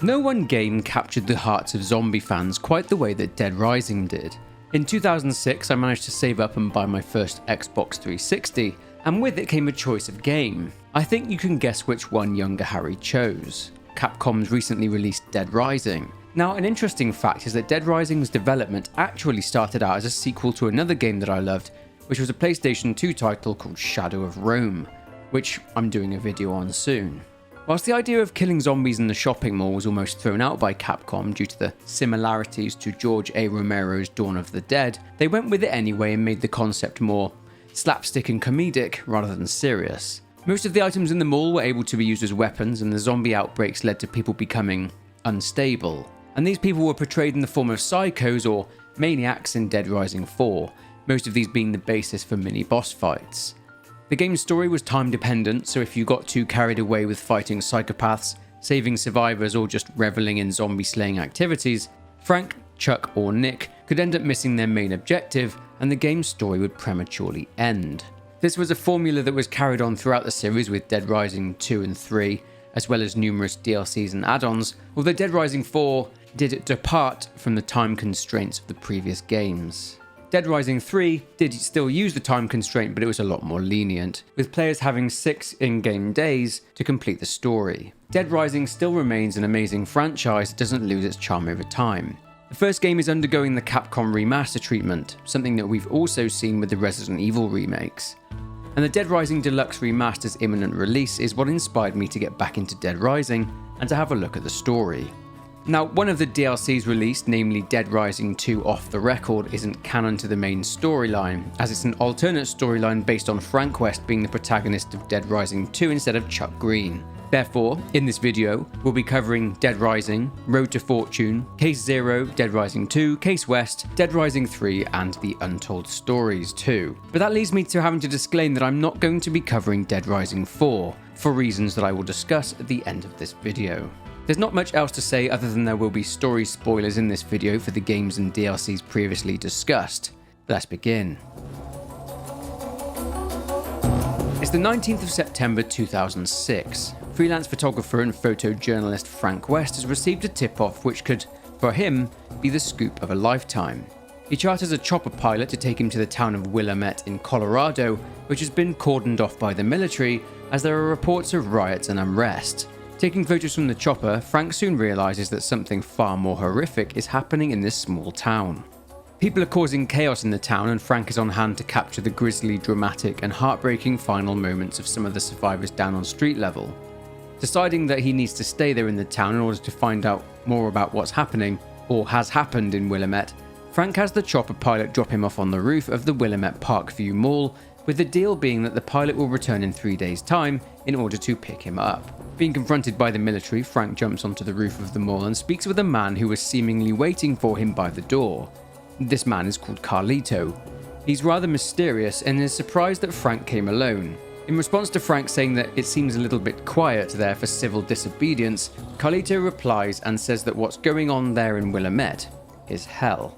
No one game captured the hearts of zombie fans quite the way that Dead Rising did. In 2006, I managed to save up and buy my first Xbox 360, and with it came a choice of game. I think you can guess which one younger Harry chose. Capcom's recently released Dead Rising. Now, an interesting fact is that Dead Rising's development actually started out as a sequel to another game that I loved, which was a PlayStation 2 title called Shadow of Rome, which I'm doing a video on soon. Whilst the idea of killing zombies in the shopping mall was almost thrown out by Capcom due to the similarities to George A. Romero's Dawn of the Dead, they went with it anyway and made the concept more slapstick and comedic rather than serious. Most of the items in the mall were able to be used as weapons, and the zombie outbreaks led to people becoming unstable. And these people were portrayed in the form of psychos or maniacs in Dead Rising 4, most of these being the basis for mini-boss fights. The game's story was time dependent, so if you got too carried away with fighting psychopaths, saving survivors, or just reveling in zombie slaying activities, Frank, Chuck, or Nick could end up missing their main objective, and the game's story would prematurely end. This was a formula that was carried on throughout the series with Dead Rising 2 and 3, as well as numerous DLCs and add-ons, although Dead Rising 4 did depart from the time constraints of the previous games. Dead Rising 3 did still use the time constraint, but it was a lot more lenient, with players having 6 in-game days to complete the story. Dead Rising still remains an amazing franchise that doesn't lose its charm over time. The first game is undergoing the Capcom remaster treatment, something that we've also seen with the Resident Evil remakes. And the Dead Rising Deluxe Remaster's imminent release is what inspired me to get back into Dead Rising and to have a look at the story. Now, one of the DLCs released, namely Dead Rising 2 Off the Record, isn't canon to the main storyline, as it's an alternate storyline based on Frank West being the protagonist of Dead Rising 2 instead of Chuck Green. Therefore, in this video, we'll be covering Dead Rising, Road to Fortune, Case Zero, Dead Rising 2, Case West, Dead Rising 3, and the Untold stories too. But that leads me to having to disclaim that I'm not going to be covering Dead Rising 4, for reasons that I will discuss at the end of this video. There's not much else to say other than there will be story spoilers in this video for the games and DLCs previously discussed. Let's begin. It's the 19th of September 2006. Freelance photographer and photojournalist Frank West has received a tip-off which could, for him, be the scoop of a lifetime. He charters a chopper pilot to take him to the town of Willamette in Colorado, which has been cordoned off by the military as there are reports of riots and unrest. Taking photos from the chopper, Frank soon realizes that something far more horrific is happening in this small town. People are causing chaos in the town, and Frank is on hand to capture the grisly, dramatic, and heartbreaking final moments of some of the survivors down on street level. Deciding that he needs to stay there in the town in order to find out more about what's happening, or has happened in Willamette, Frank has the chopper pilot drop him off on the roof of the Willamette Parkview Mall, with the deal being that the pilot will return in 3 days' time in order to pick him up. Being confronted by the military, Frank jumps onto the roof of the mall and speaks with a man who was seemingly waiting for him by the door. This man is called Carlito. He's rather mysterious and is surprised that Frank came alone. In response to Frank saying that it seems a little bit quiet there for civil disobedience, Carlito replies and says that what's going on there in Willamette is hell.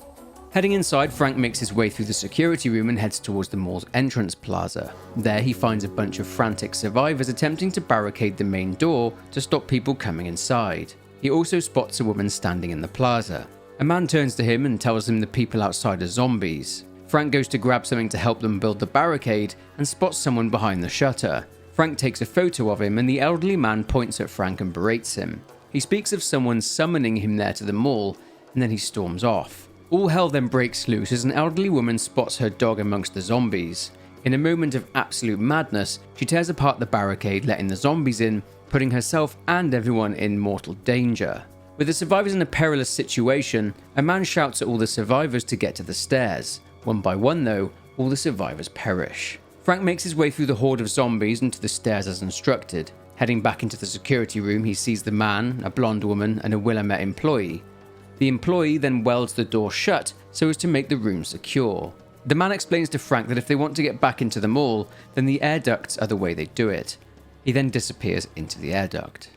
Heading inside, Frank makes his way through the security room and heads towards the mall's entrance plaza. There he finds a bunch of frantic survivors attempting to barricade the main door to stop people coming inside. He also spots a woman standing in the plaza. A man turns to him and tells him the people outside are zombies. Frank goes to grab something to help them build the barricade and spots someone behind the shutter. Frank takes a photo of him and the elderly man points at Frank and berates him. He speaks of someone summoning him there to the mall, and then he storms off. All hell then breaks loose as an elderly woman spots her dog amongst the zombies. In a moment of absolute madness, she tears apart the barricade, letting the zombies in, putting herself and everyone in mortal danger. With the survivors in a perilous situation, a man shouts at all the survivors to get to the stairs. One by one though, all the survivors perish. Frank makes his way through the horde of zombies and to the stairs as instructed. Heading back into the security room, he sees the man, a blonde woman, and a Willamette employee. The employee then welds the door shut so as to make the room secure. The man explains to Frank that if they want to get back into the mall, then the air ducts are the way they do it. He then disappears into the air duct.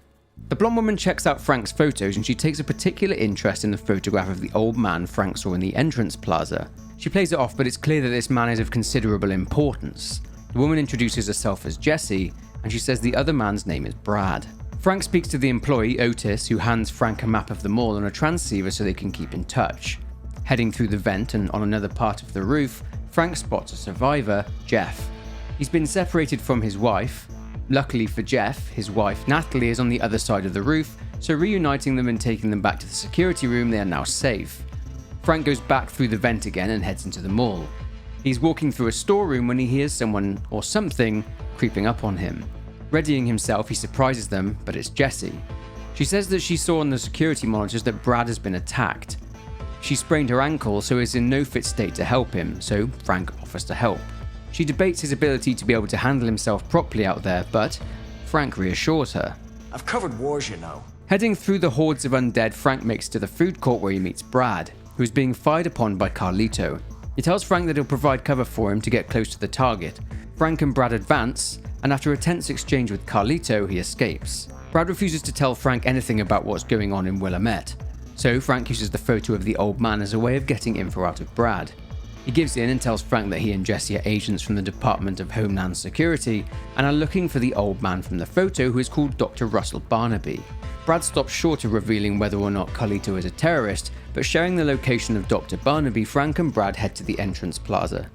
The blonde woman checks out Frank's photos and she takes a particular interest in the photograph of the old man Frank saw in the entrance plaza. She plays it off, but it's clear that this man is of considerable importance. The woman introduces herself as Jessie, and she says the other man's name is Brad. Frank speaks to the employee, Otis, who hands Frank a map of the mall and a transceiver so they can keep in touch. Heading through the vent and on another part of the roof, Frank spots a survivor, Jeff. He's been separated from his wife. Luckily for Jeff, his wife, Natalie, is on the other side of the roof, so reuniting them and taking them back to the security room, they are now safe. Frank goes back through the vent again and heads into the mall. He's walking through a storeroom when he hears someone or something creeping up on him. Readying himself, he surprises them, but it's Jessie. She says that she saw on the security monitors that Brad has been attacked. She sprained her ankle, so is in no fit state to help him, so Frank offers to help. She debates his ability to be able to handle himself properly out there, but Frank reassures her. I've covered wars, you know. Heading through the hordes of undead, Frank makes it to the food court where he meets Brad, who is being fired upon by Carlito. He tells Frank that he'll provide cover for him to get close to the target. Frank and Brad advance, and after a tense exchange with Carlito, he escapes. Brad refuses to tell Frank anything about what's going on in Willamette, so Frank uses the photo of the old man as a way of getting info out of Brad. He gives in and tells Frank that he and Jessie are agents from the Department of Homeland Security and are looking for the old man from the photo who is called Dr. Russell Barnaby. Brad stops short of revealing whether or not Carlito is a terrorist, but sharing the location of Dr. Barnaby, Frank and Brad head to the entrance plaza.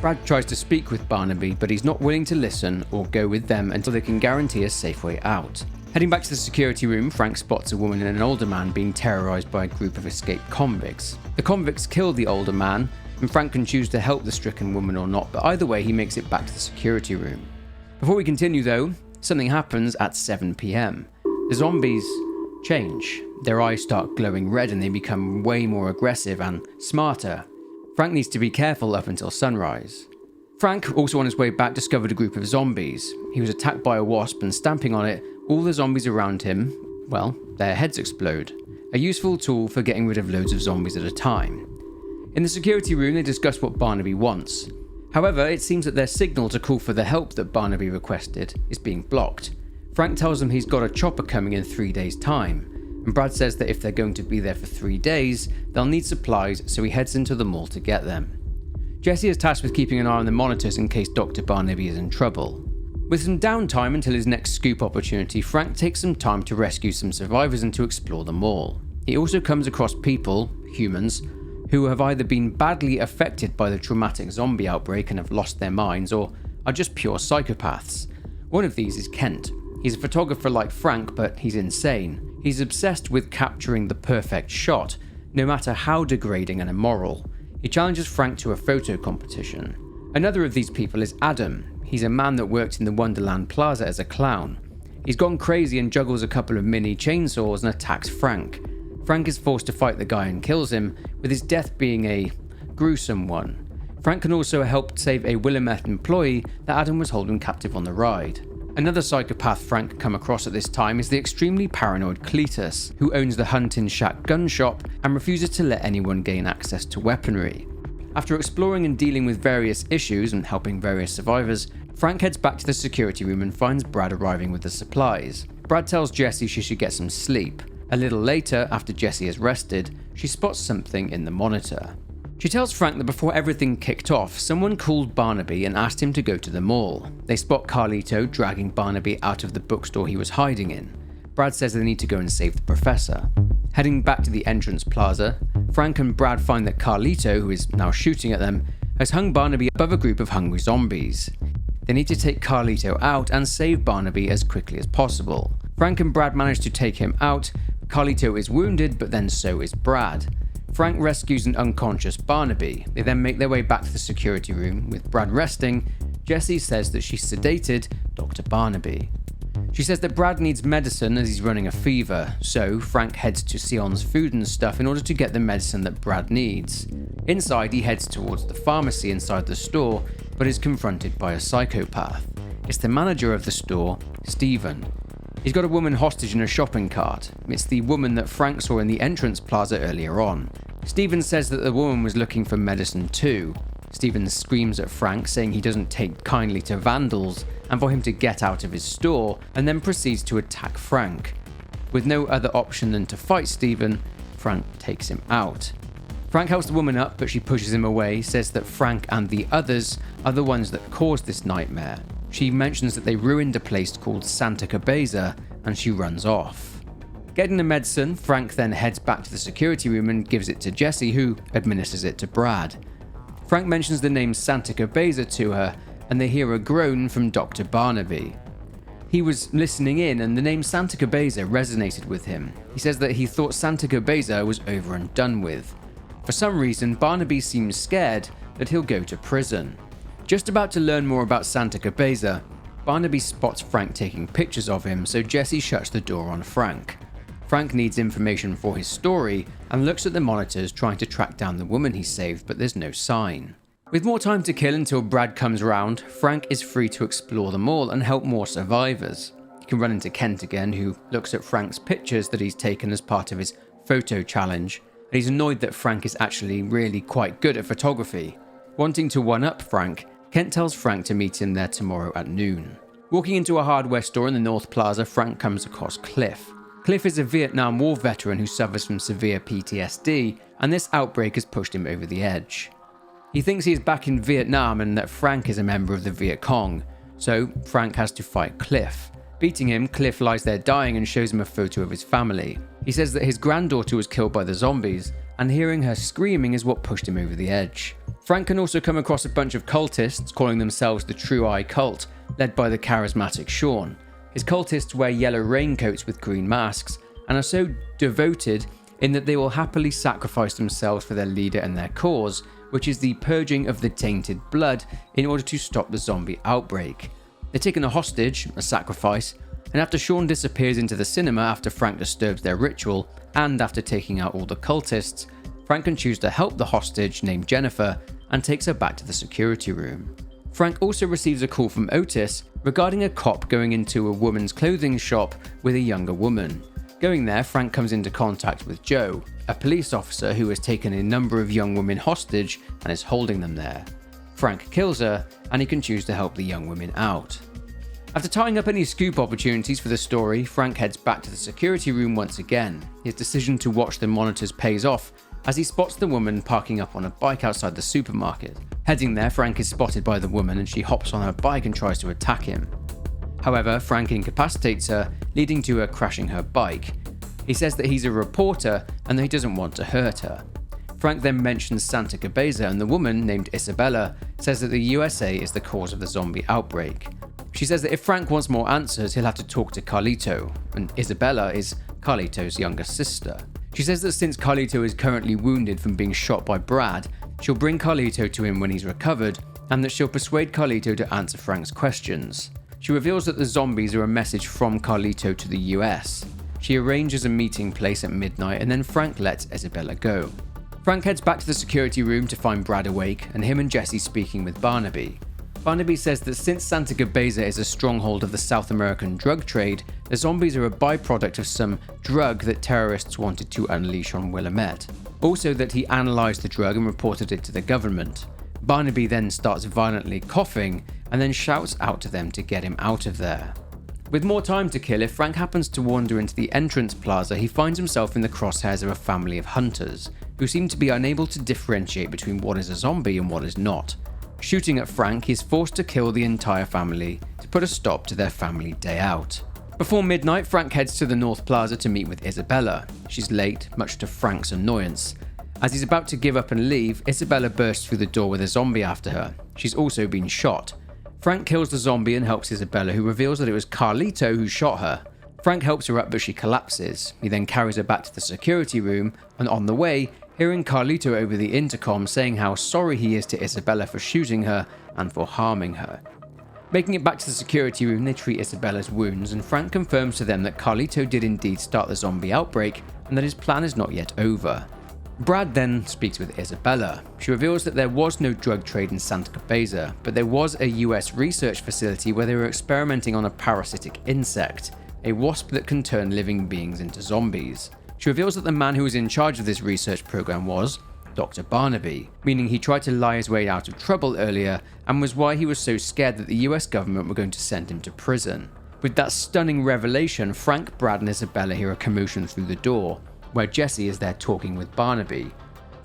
Brad tries to speak with Barnaby, but he's not willing to listen or go with them until they can guarantee a safe way out. Heading back to the security room, Frank spots a woman and an older man being terrorized by a group of escaped convicts. The convicts kill the older man, and Frank can choose to help the stricken woman or not, but either way he makes it back to the security room. Before we continue though, something happens at 7 PM. The zombies change. Their eyes start glowing red and they become way more aggressive and smarter. Frank needs to be careful up until sunrise. Frank, also on his way back, discovered a group of zombies. He was attacked by a wasp and stamping on it, all the zombies around him, well, their heads explode. A useful tool for getting rid of loads of zombies at a time. In the security room, they discuss what Barnaby wants. However, it seems that their signal to call for the help that Barnaby requested is being blocked. Frank tells them he's got a chopper coming in 3 days' time, and Brad says that if they're going to be there for 3 days, they'll need supplies, so he heads into the mall to get them. Jessie is tasked with keeping an eye on the monitors in case Dr. Barnaby is in trouble. With some downtime until his next scoop opportunity, Frank takes some time to rescue some survivors and to explore the mall. He also comes across people, humans, who have either been badly affected by the traumatic zombie outbreak and have lost their minds, or are just pure psychopaths. One of these is Kent. He's a photographer like Frank, but he's insane. He's obsessed with capturing the perfect shot, no matter how degrading and immoral. He challenges Frank to a photo competition. Another of these people is Adam. He's a man that worked in the Wonderland Plaza as a clown. He's gone crazy and juggles a couple of mini chainsaws and attacks Frank. Frank is forced to fight the guy and kills him, with his death being a gruesome one. Frank can also help save a Willamette employee that Adam was holding captive on the ride. Another psychopath Frank come across at this time is the extremely paranoid Cletus, who owns the Hunt in Shack gun shop and refuses to let anyone gain access to weaponry. After exploring and dealing with various issues and helping various survivors, Frank heads back to the security room and finds Brad arriving with the supplies. Brad tells Jessie she should get some sleep. A little later, after Jessie has rested, she spots something in the monitor. She tells Frank that before everything kicked off, someone called Barnaby and asked him to go to the mall. They spot Carlito dragging Barnaby out of the bookstore he was hiding in. Brad says they need to go and save the professor. Heading back to the entrance plaza, Frank and Brad find that Carlito, who is now shooting at them, has hung Barnaby above a group of hungry zombies. They need to take Carlito out and save Barnaby as quickly as possible. Frank and Brad manage to take him out. Carlito is wounded, but then so is Brad. Frank rescues an unconscious Barnaby. They then make their way back to the security room. With Brad resting, Jessie says that she's sedated Dr. Barnaby. She says that Brad needs medicine as he's running a fever, so Frank heads to Sion's Food and Stuff in order to get the medicine that Brad needs. Inside, he heads towards the pharmacy inside the store, but is confronted by a psychopath. It's the manager of the store, Stephen. He's got a woman hostage in a shopping cart. It's the woman that Frank saw in the entrance plaza earlier on. Stephen says that the woman was looking for medicine too. Stephen screams at Frank, saying he doesn't take kindly to vandals and for him to get out of his store, and then proceeds to attack Frank. With no other option than to fight Stephen, Frank takes him out. Frank helps the woman up, but she pushes him away, says that Frank and the others are the ones that caused this nightmare. She mentions that they ruined a place called Santa Cabeza and she runs off. Getting the medicine, Frank then heads back to the security room and gives it to Jesse, who administers it to Brad. Frank mentions the name Santa Cabeza to her, and they hear a groan from Dr. Barnaby. He was listening in, and the name Santa Cabeza resonated with him. He says that he thought Santa Cabeza was over and done with. For some reason, Barnaby seems scared that he'll go to prison. Just about to learn more about Santa Cabeza, Barnaby spots Frank taking pictures of him, so Jesse shuts the door on Frank. Frank needs information for his story and looks at the monitors trying to track down the woman he saved, but there's no sign. With more time to kill until Brad comes round, Frank is free to explore them all and help more survivors. He can run into Kent again, who looks at Frank's pictures that he's taken as part of his photo challenge, and he's annoyed that Frank is actually really quite good at photography. Wanting to one-up Frank, Kent tells Frank to meet him there tomorrow at noon. Walking into a hardware store in the North Plaza, Frank comes across Cliff. Cliff is a Vietnam War veteran who suffers from severe PTSD, and this outbreak has pushed him over the edge. He thinks he is back in Vietnam and that Frank is a member of the Viet Cong, so Frank has to fight Cliff. Beating him, Cliff lies there dying and shows him a photo of his family. He says that his granddaughter was killed by the zombies, and hearing her screaming is what pushed him over the edge. Frank can also come across a bunch of cultists calling themselves the True Eye Cult, led by the charismatic Sean. His cultists wear yellow raincoats with green masks, and are so devoted in that they will happily sacrifice themselves for their leader and their cause, which is the purging of the tainted blood in order to stop the zombie outbreak. They're taken a hostage, a sacrifice, and after Sean disappears into the cinema after Frank disturbs their ritual, and after taking out all the cultists, Frank can choose to help the hostage named Jennifer and takes her back to the security room. Frank also receives a call from Otis regarding a cop going into a woman's clothing shop with a younger woman. Going there, Frank comes into contact with Joe, a police officer who has taken a number of young women hostage and is holding them there. Frank kills her, and he can choose to help the young women out. After tying up any scoop opportunities for the story, Frank heads back to the security room once again. His decision to watch the monitors pays off as he spots the woman parking up on a bike outside the supermarket. Heading there, Frank is spotted by the woman and she hops on her bike and tries to attack him. However, Frank incapacitates her, leading to her crashing her bike. He says that he's a reporter and that he doesn't want to hurt her. Frank then mentions Santa Cabeza, and the woman, named Isabella, says that the USA is the cause of the zombie outbreak. She says that if Frank wants more answers, he'll have to talk to Carlito, and Isabella is Carlito's younger sister. She says that since Carlito is currently wounded from being shot by Brad, she'll bring Carlito to him when he's recovered, and that she'll persuade Carlito to answer Frank's questions. She reveals that the zombies are a message from Carlito to the US. She arranges a meeting place at midnight, and then Frank lets Isabella go. Frank heads back to the security room to find Brad awake, and him and Jesse speaking with Barnaby. Barnaby says that since Santa Cabeza is a stronghold of the South American drug trade, the zombies are a byproduct of some drug that terrorists wanted to unleash on Willamette. Also that he analysed the drug and reported it to the government. Barnaby then starts violently coughing and then shouts out to them to get him out of there. With more time to kill, if Frank happens to wander into the entrance plaza, he finds himself in the crosshairs of a family of hunters, who seem to be unable to differentiate between what is a zombie and what is not. Shooting at Frank, he is forced to kill the entire family to put a stop to their family day out. Before midnight, Frank heads to the North Plaza to meet with Isabella. She's late, much to Frank's annoyance. As he's about to give up and leave, Isabella bursts through the door with a zombie after her. She's also been shot. Frank kills the zombie and helps Isabella, who reveals that it was Carlito who shot her. Frank helps her up, but she collapses. He then carries her back to the security room, and on the way, hearing Carlito over the intercom saying how sorry he is to Isabella for shooting her and for harming her. Making it back to the security room, they treat Isabella's wounds, and Frank confirms to them that Carlito did indeed start the zombie outbreak and that his plan is not yet over. Brad then speaks with Isabella. She reveals that there was no drug trade in Santa Cabeza, but there was a US research facility where they were experimenting on a parasitic insect, a wasp that can turn living beings into zombies. She reveals that the man who was in charge of this research program was Dr. Barnaby, meaning he tried to lie his way out of trouble earlier and was why he was so scared that the US government were going to send him to prison. With that stunning revelation, Frank, Brad and Isabella hear a commotion through the door, where Jesse is there talking with Barnaby.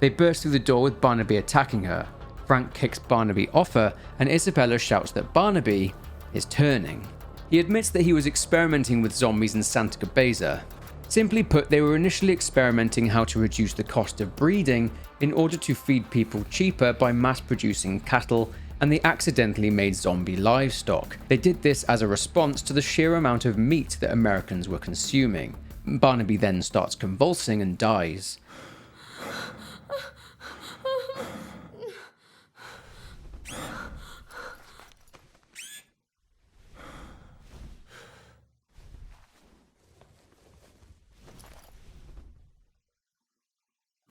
They burst through the door with Barnaby attacking her. Frank kicks Barnaby off her, and Isabella shouts that Barnaby is turning. He admits that he was experimenting with zombies in Santa Cabeza. Simply put, they were initially experimenting how to reduce the cost of breeding in order to feed people cheaper by mass-producing cattle, and they accidentally made zombie livestock. They did this as a response to the sheer amount of meat that Americans were consuming. Barnaby then starts convulsing and dies.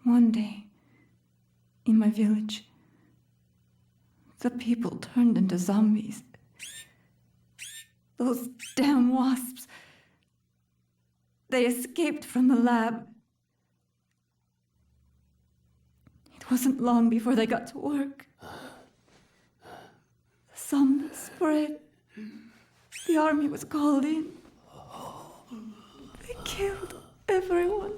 One day, in my village, the people turned into zombies. Those damn wasps. They escaped from the lab. It wasn't long before they got to work. The zombies spread. The army was called in. They killed everyone.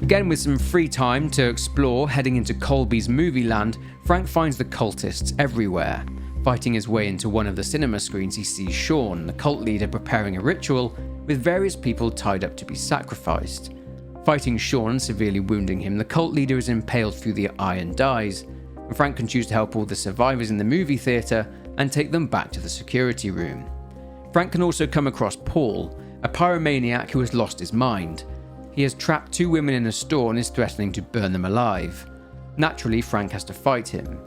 Again, with some free time to explore, heading into Colby's movie land, Frank finds the cultists everywhere. Fighting his way into one of the cinema screens, he sees Sean, the cult leader, preparing a ritual with various people tied up to be sacrificed. Fighting Sean and severely wounding him, the cult leader is impaled through the eye and dies, and Frank can choose to help all the survivors in the movie theatre and take them back to the security room. Frank can also come across Paul, a pyromaniac who has lost his mind. He has trapped two women in a store and is threatening to burn them alive. Naturally, Frank has to fight him.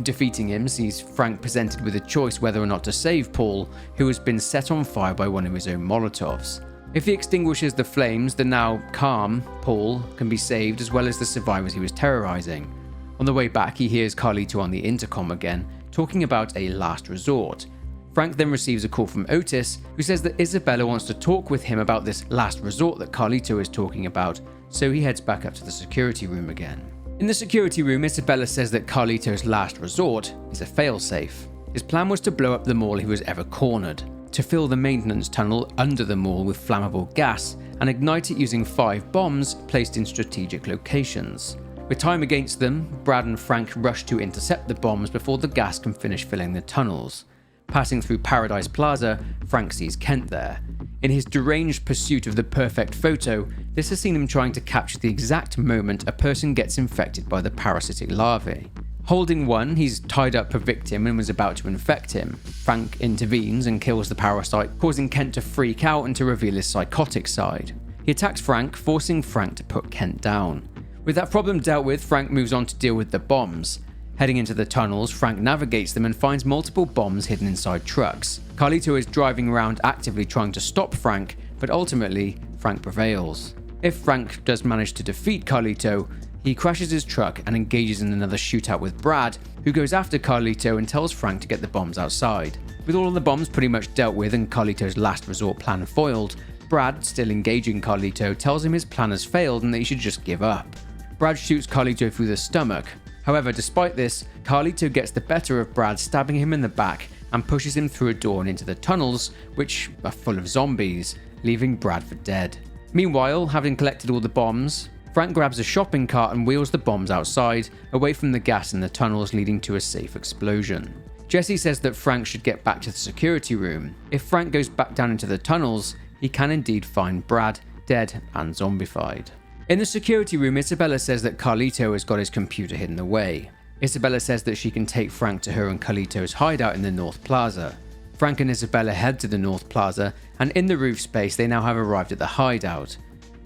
Defeating him sees Frank presented with a choice whether or not to save Paul, who has been set on fire by one of his own Molotovs. If he extinguishes the flames, the now calm Paul can be saved, as well as the survivors he was terrorizing. On the way back, he hears Carlito on the intercom again, talking about a last resort. Frank then receives a call from Otis, who says that Isabella wants to talk with him about this last resort that Carlito is talking about, so he heads back up to the security room again. In the security room, Isabella says that Carlito's last resort is a failsafe. His plan was to blow up the mall he was ever cornered, to fill the maintenance tunnel under the mall with flammable gas, and ignite it using 5 bombs placed in strategic locations. With time against them, Brad and Frank rush to intercept the bombs before the gas can finish filling the tunnels. Passing through Paradise Plaza, Frank sees Kent there. In his deranged pursuit of the perfect photo, this has seen him trying to capture the exact moment a person gets infected by the parasitic larvae. Holding one, he's tied up a victim and was about to infect him. Frank intervenes and kills the parasite, causing Kent to freak out and to reveal his psychotic side. He attacks Frank, forcing Frank to put Kent down. With that problem dealt with, Frank moves on to deal with the bombs. Heading into the tunnels, Frank navigates them and finds multiple bombs hidden inside trucks. Carlito is driving around actively trying to stop Frank, but ultimately, Frank prevails. If Frank does manage to defeat Carlito, he crashes his truck and engages in another shootout with Brad, who goes after Carlito and tells Frank to get the bombs outside. With all of the bombs pretty much dealt with and Carlito's last resort plan foiled, Brad, still engaging Carlito, tells him his plan has failed and that he should just give up. Brad shoots Carlito through the stomach. However, despite this, Carlito gets the better of Brad, stabbing him in the back and pushes him through a door and into the tunnels, which are full of zombies, leaving Brad for dead. Meanwhile, having collected all the bombs, Frank grabs a shopping cart and wheels the bombs outside, away from the gas in the tunnels, leading to a safe explosion. Jesse says that Frank should get back to the security room. If Frank goes back down into the tunnels, he can indeed find Brad dead and zombified. In the security room, Isabella says that Carlito has got his computer hidden away. Isabella says that she can take Frank to her and Carlito's hideout in the North Plaza. Frank and Isabella head to the North Plaza, and in the roof space they now have arrived at the hideout.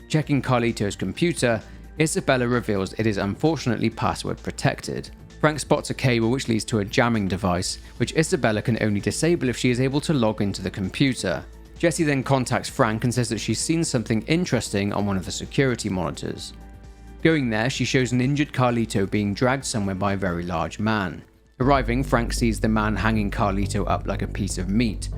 Checking Carlito's computer, Isabella reveals it is unfortunately password protected. Frank spots a cable which leads to a jamming device, which Isabella can only disable if she is able to log into the computer. Jessie then contacts Frank and says that she's seen something interesting on one of the security monitors. Going there, she shows an injured Carlito being dragged somewhere by a very large man. Arriving, Frank sees the man hanging Carlito up like a piece of meat.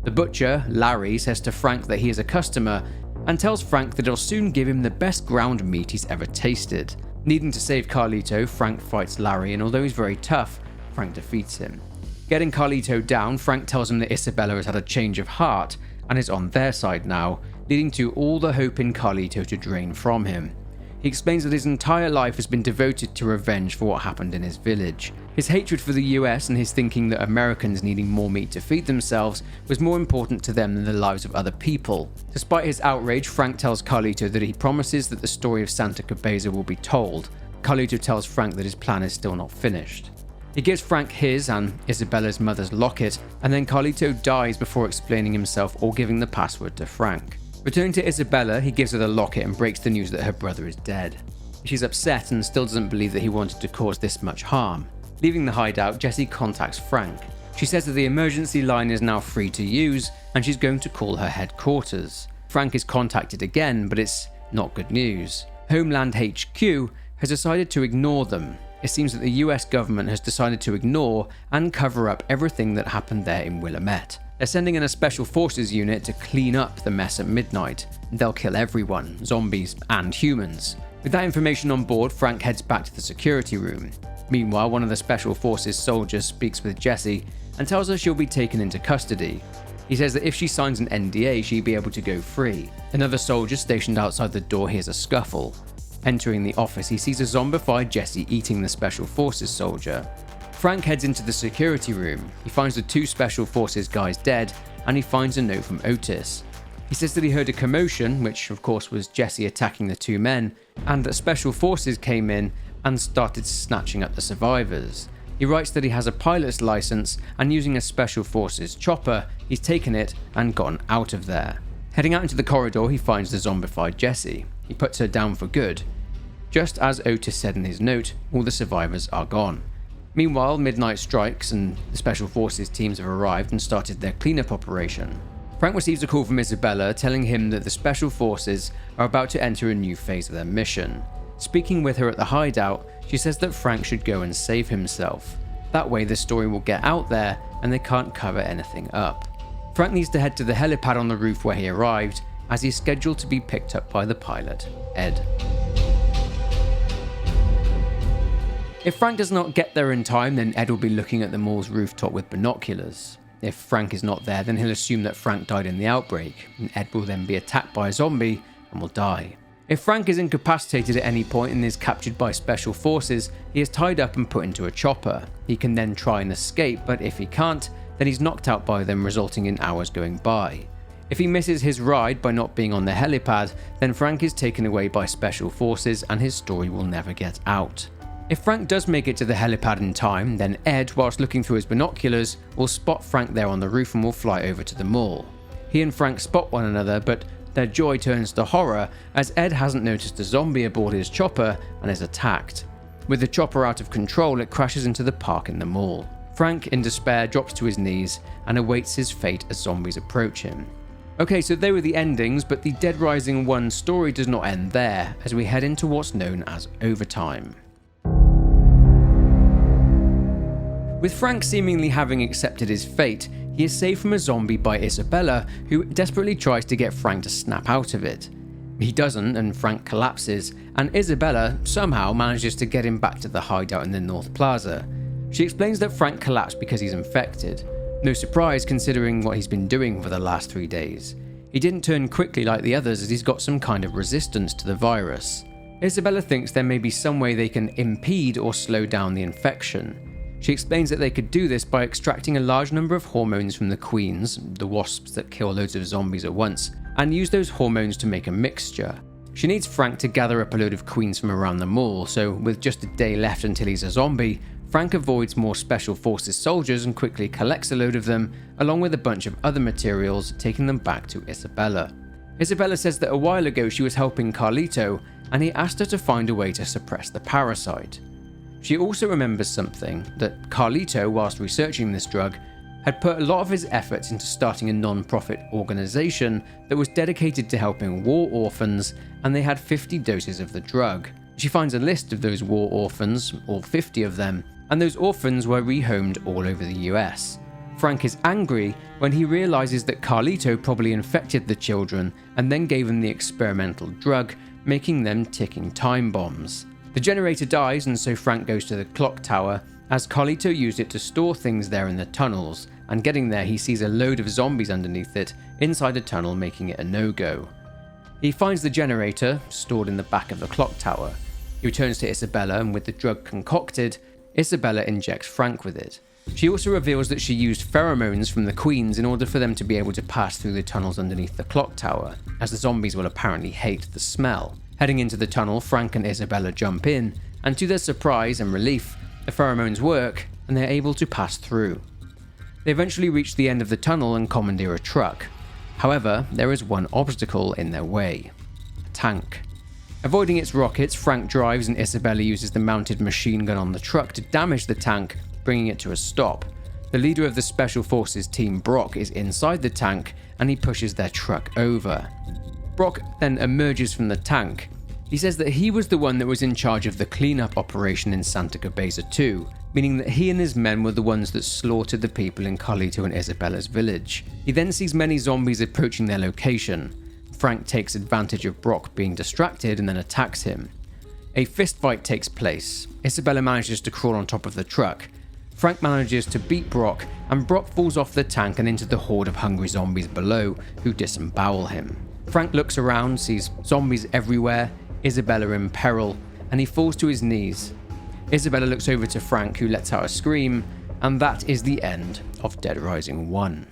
The butcher, Larry, says to Frank that he is a customer and tells Frank that it'll soon give him the best ground meat he's ever tasted. Needing to save Carlito, Frank fights Larry, and although he's very tough, Frank defeats him. Getting Carlito down, Frank tells him that Isabella has had a change of heart and is on their side now, leading to all the hope in Carlito to drain from him. He explains that his entire life has been devoted to revenge for what happened in his village. His hatred for the US and his thinking that Americans needing more meat to feed themselves was more important to them than the lives of other people. Despite his outrage, Frank tells Carlito that he promises that the story of Santa Cabeza will be told. Carlito tells Frank that his plan is still not finished. He gives Frank his and Isabella's mother's locket, and then Carlito dies before explaining himself or giving the password to Frank. Returning to Isabella, he gives her the locket and breaks the news that her brother is dead. She's upset and still doesn't believe that he wanted to cause this much harm. Leaving the hideout, Jessie contacts Frank. She says that the emergency line is now free to use and she's going to call her headquarters. Frank is contacted again, but it's not good news. Homeland HQ has decided to ignore them. It seems that the US government has decided to ignore and cover up everything that happened there in Willamette. They're sending in a special forces unit to clean up the mess at midnight. They'll kill everyone, zombies and humans. With that information on board, Frank heads back to the security room. Meanwhile, one of the special forces soldiers speaks with Jessie and tells her she'll be taken into custody. He says that if she signs an NDA, she'll be able to go free. Another soldier stationed outside the door hears a scuffle. Entering the office, he sees a zombified Jessie eating the special forces soldier. Frank heads into the security room. He finds the two special forces guys dead, and he finds a note from Otis. He says that he heard a commotion, which of course was Jessie attacking the two men, and that special forces came in and started snatching up the survivors. He writes that he has a pilot's license, and using a special forces chopper, he's taken it and gotten out of there. Heading out into the corridor, he finds the zombified Jessie. He puts her down for good. Just as Otis said in his note, all the survivors are gone. Meanwhile, midnight strikes and the special forces teams have arrived and started their cleanup operation. Frank receives a call from Isabella telling him that the special forces are about to enter a new phase of their mission. Speaking with her at the hideout, she says that Frank should go and save himself. That way the story will get out there and they can't cover anything up. Frank needs to head to the helipad on the roof where he arrived, as he's scheduled to be picked up by the pilot, Ed. If Frank does not get there in time, then Ed will be looking at the mall's rooftop with binoculars. If Frank is not there, then he'll assume that Frank died in the outbreak, and Ed will then be attacked by a zombie and will die. If Frank is incapacitated at any point and is captured by special forces, he is tied up and put into a chopper. He can then try and escape, but if he can't, then he's knocked out by them, resulting in hours going by. If he misses his ride by not being on the helipad, then Frank is taken away by special forces and his story will never get out. If Frank does make it to the helipad in time, then Ed, whilst looking through his binoculars, will spot Frank there on the roof and will fly over to the mall. He and Frank spot one another, but their joy turns to horror as Ed hasn't noticed a zombie aboard his chopper and is attacked. With the chopper out of control, it crashes into the park in the mall. Frank, in despair, drops to his knees and awaits his fate as zombies approach him. Okay, so they were the endings, but the Dead Rising 1 story does not end there, as we head into what's known as overtime. With Frank seemingly having accepted his fate, he is saved from a zombie by Isabella, who desperately tries to get Frank to snap out of it. He doesn't, and Frank collapses, and Isabella somehow manages to get him back to the hideout in the North Plaza. She explains that Frank collapsed because he's infected. No surprise considering what he's been doing for the last 3 days. He didn't turn quickly like the others as he's got some kind of resistance to the virus. Isabella thinks there may be some way they can impede or slow down the infection. She explains that they could do this by extracting a large number of hormones from the queens, the wasps that kill loads of zombies at once, and use those hormones to make a mixture. She needs Frank to gather up a load of queens from around the mall, so with just a day left until he's a zombie, Frank avoids more special forces soldiers and quickly collects a load of them, along with a bunch of other materials, taking them back to Isabella. Isabella says that a while ago she was helping Carlito, and he asked her to find a way to suppress the parasite. She also remembers something, that Carlito, whilst researching this drug, had put a lot of his efforts into starting a non-profit organisation that was dedicated to helping war orphans, and they had 50 doses of the drug. She finds a list of those war orphans, all 50 of them, and those orphans were rehomed all over the US. Frank is angry when he realises that Carlito probably infected the children and then gave them the experimental drug, making them ticking time bombs. The generator dies, and so Frank goes to the clock tower as Carlito used it to store things there in the tunnels, and getting there he sees a load of zombies underneath it inside a tunnel, making it a no-go. He finds the generator stored in the back of the clock tower. He returns to Isabella, and with the drug concocted, Isabella injects Frank with it. She also reveals that she used pheromones from the queens in order for them to be able to pass through the tunnels underneath the clock tower, as the zombies will apparently hate the smell. Heading into the tunnel, Frank and Isabella jump in, and to their surprise and relief, the pheromones work and they're able to pass through. They eventually reach the end of the tunnel and commandeer a truck. However, there is one obstacle in their way: a tank. Avoiding its rockets, Frank drives and Isabella uses the mounted machine gun on the truck to damage the tank, bringing it to a stop. The leader of the Special Forces team, Brock, is inside the tank and he pushes their truck over. Brock then emerges from the tank. He says that he was the one that was in charge of the cleanup operation in Santa Cabeza 2, meaning that he and his men were the ones that slaughtered the people in Carlito and Isabella's village. He then sees many zombies approaching their location. Frank takes advantage of Brock being distracted and then attacks him. A fistfight takes place. Isabella manages to crawl on top of the truck. Frank manages to beat Brock, and Brock falls off the tank and into the horde of hungry zombies below, who disembowel him. Frank looks around, sees zombies everywhere, Isabella in peril, and he falls to his knees. Isabella looks over to Frank, who lets out a scream, and that is the end of Dead Rising 1.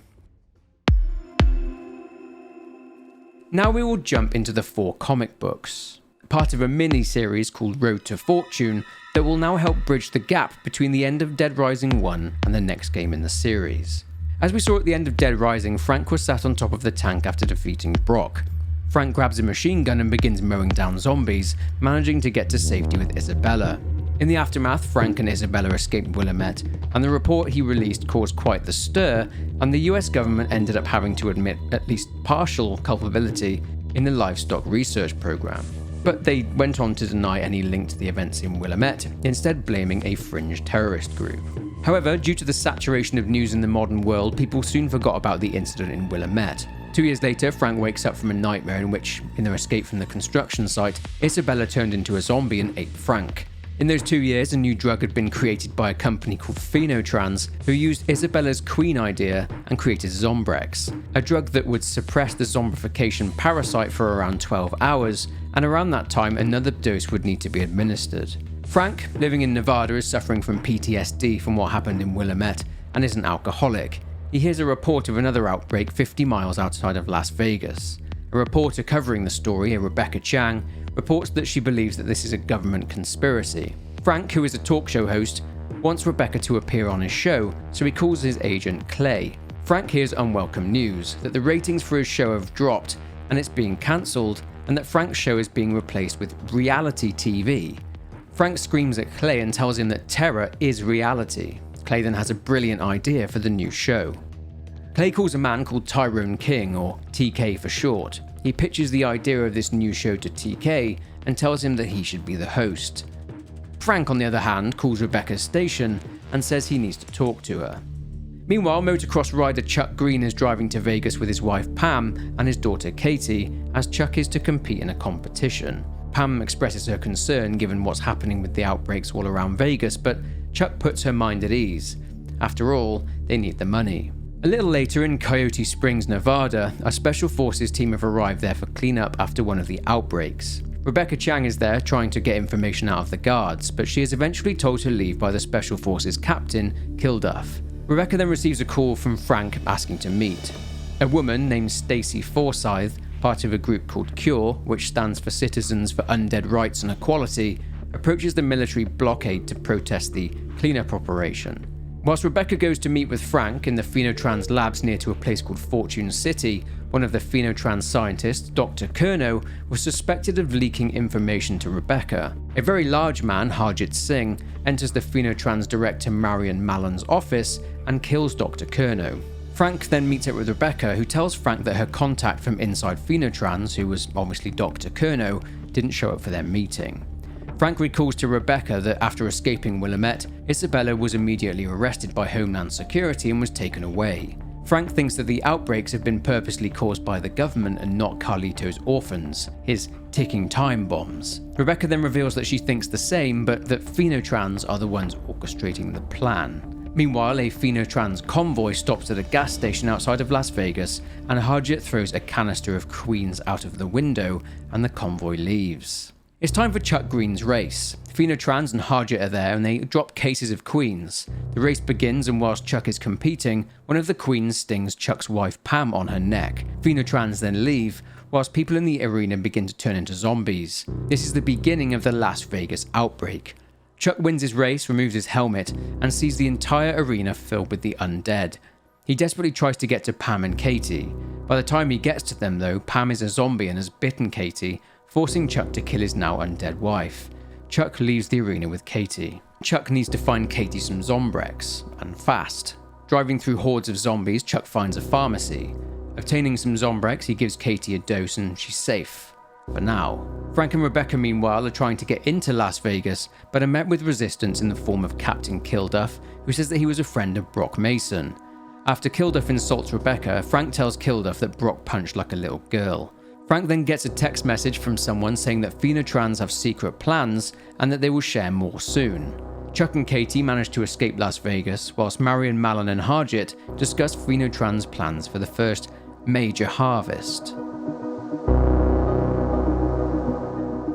Now we will jump into the 4 comic books, part of a mini-series called Road to Fortune that will now help bridge the gap between the end of Dead Rising 1 and the next game in the series. As we saw at the end of Dead Rising, Frank was sat on top of the tank after defeating Brock. Frank grabs a machine gun and begins mowing down zombies, managing to get to safety with Isabella. In the aftermath, Frank and Isabella escaped Willamette, and the report he released caused quite the stir, and the US government ended up having to admit at least partial culpability in the livestock research program. But they went on to deny any link to the events in Willamette, instead blaming a fringe terrorist group. However, due to the saturation of news in the modern world, people soon forgot about the incident in Willamette. 2 years later, Frank wakes up from a nightmare in which, in their escape from the construction site, Isabella turned into a zombie and ate Frank. In those 2 years, a new drug had been created by a company called Phenotrans, who used Isabella's queen idea and created Zombrex, a drug that would suppress the zombification parasite for around 12 hours, and around that time another dose would need to be administered. Frank, living in Nevada, is suffering from PTSD from what happened in Willamette and is an alcoholic. He hears a report of another outbreak 50 miles outside of Las Vegas. A reporter covering the story, a Rebecca Chang, reports that she believes that this is a government conspiracy. Frank, who is a talk show host, wants Rebecca to appear on his show, so he calls his agent Clay. Frank hears unwelcome news that the ratings for his show have dropped and it's being cancelled, and that Frank's show is being replaced with reality TV. Frank screams at Clay and tells him that terror is reality. Clay then has a brilliant idea for the new show. Clay calls a man called Tyrone King, or TK for short. He pitches the idea of this new show to TK and tells him that he should be the host. Frank, on the other hand, calls Rebecca's station and says he needs to talk to her. Meanwhile, motocross rider Chuck Green is driving to Vegas with his wife Pam and his daughter Katie, as Chuck is to compete in a competition. Pam expresses her concern given what's happening with the outbreaks all around Vegas, but Chuck puts her mind at ease. After all, they need the money. A little later in Coyote Springs, Nevada, a Special Forces team have arrived there for cleanup after one of the outbreaks. Rebecca Chang is there trying to get information out of the guards, but she is eventually told to leave by the Special Forces captain, Kilduff. Rebecca then receives a call from Frank asking to meet. A woman named Stacy Forsyth, part of a group called CURE, which stands for Citizens for Undead Rights and Equality, approaches the military blockade to protest the cleanup operation. Whilst Rebecca goes to meet with Frank in the Phenotrans labs near to a place called Fortune City, one of the Phenotrans scientists, Dr. Kurno, was suspected of leaking information to Rebecca. A very large man, Harjit Singh, enters the Phenotrans director Marion Mallon's office and kills Dr. Kurno. Frank then meets up with Rebecca, who tells Frank that her contact from inside Phenotrans, who was obviously Dr. Kurno, didn't show up for their meeting. Frank recalls to Rebecca that after escaping Willamette, Isabella was immediately arrested by Homeland Security and was taken away. Frank thinks that the outbreaks have been purposely caused by the government and not Carlito's orphans, his ticking time bombs. Rebecca then reveals that she thinks the same, but that Phenotrans are the ones orchestrating the plan. Meanwhile, a Phenotrans convoy stops at a gas station outside of Las Vegas, and Harjit throws a canister of Queens out of the window, and the convoy leaves. It's time for Chuck Green's race. Phenotrans and Harjit are there, and they drop cases of Queens. The race begins, and whilst Chuck is competing, one of the Queens stings Chuck's wife Pam on her neck. Phenotrans then leave, whilst people in the arena begin to turn into zombies. This is the beginning of the Las Vegas outbreak. Chuck wins his race, removes his helmet, and sees the entire arena filled with the undead. He desperately tries to get to Pam and Katie. By the time he gets to them though, Pam is a zombie and has bitten Katie, forcing Chuck to kill his now undead wife. Chuck leaves the arena with Katie. Chuck needs to find Katie some Zombrex, and fast. Driving through hordes of zombies, Chuck finds a pharmacy. Obtaining some Zombrex, he gives Katie a dose and she's safe. For now. Frank and Rebecca meanwhile are trying to get into Las Vegas, but are met with resistance in the form of Captain Kilduff, who says that he was a friend of Brock Mason. After Kilduff insults Rebecca, Frank tells Kilduff that Brock punched like a little girl. Frank then gets a text message from someone saying that Phenotrans have secret plans and that they will share more soon. Chuck and Katie manage to escape Las Vegas, whilst Marion, Malin and Harjit discuss Phenotrans' plans for the first major harvest.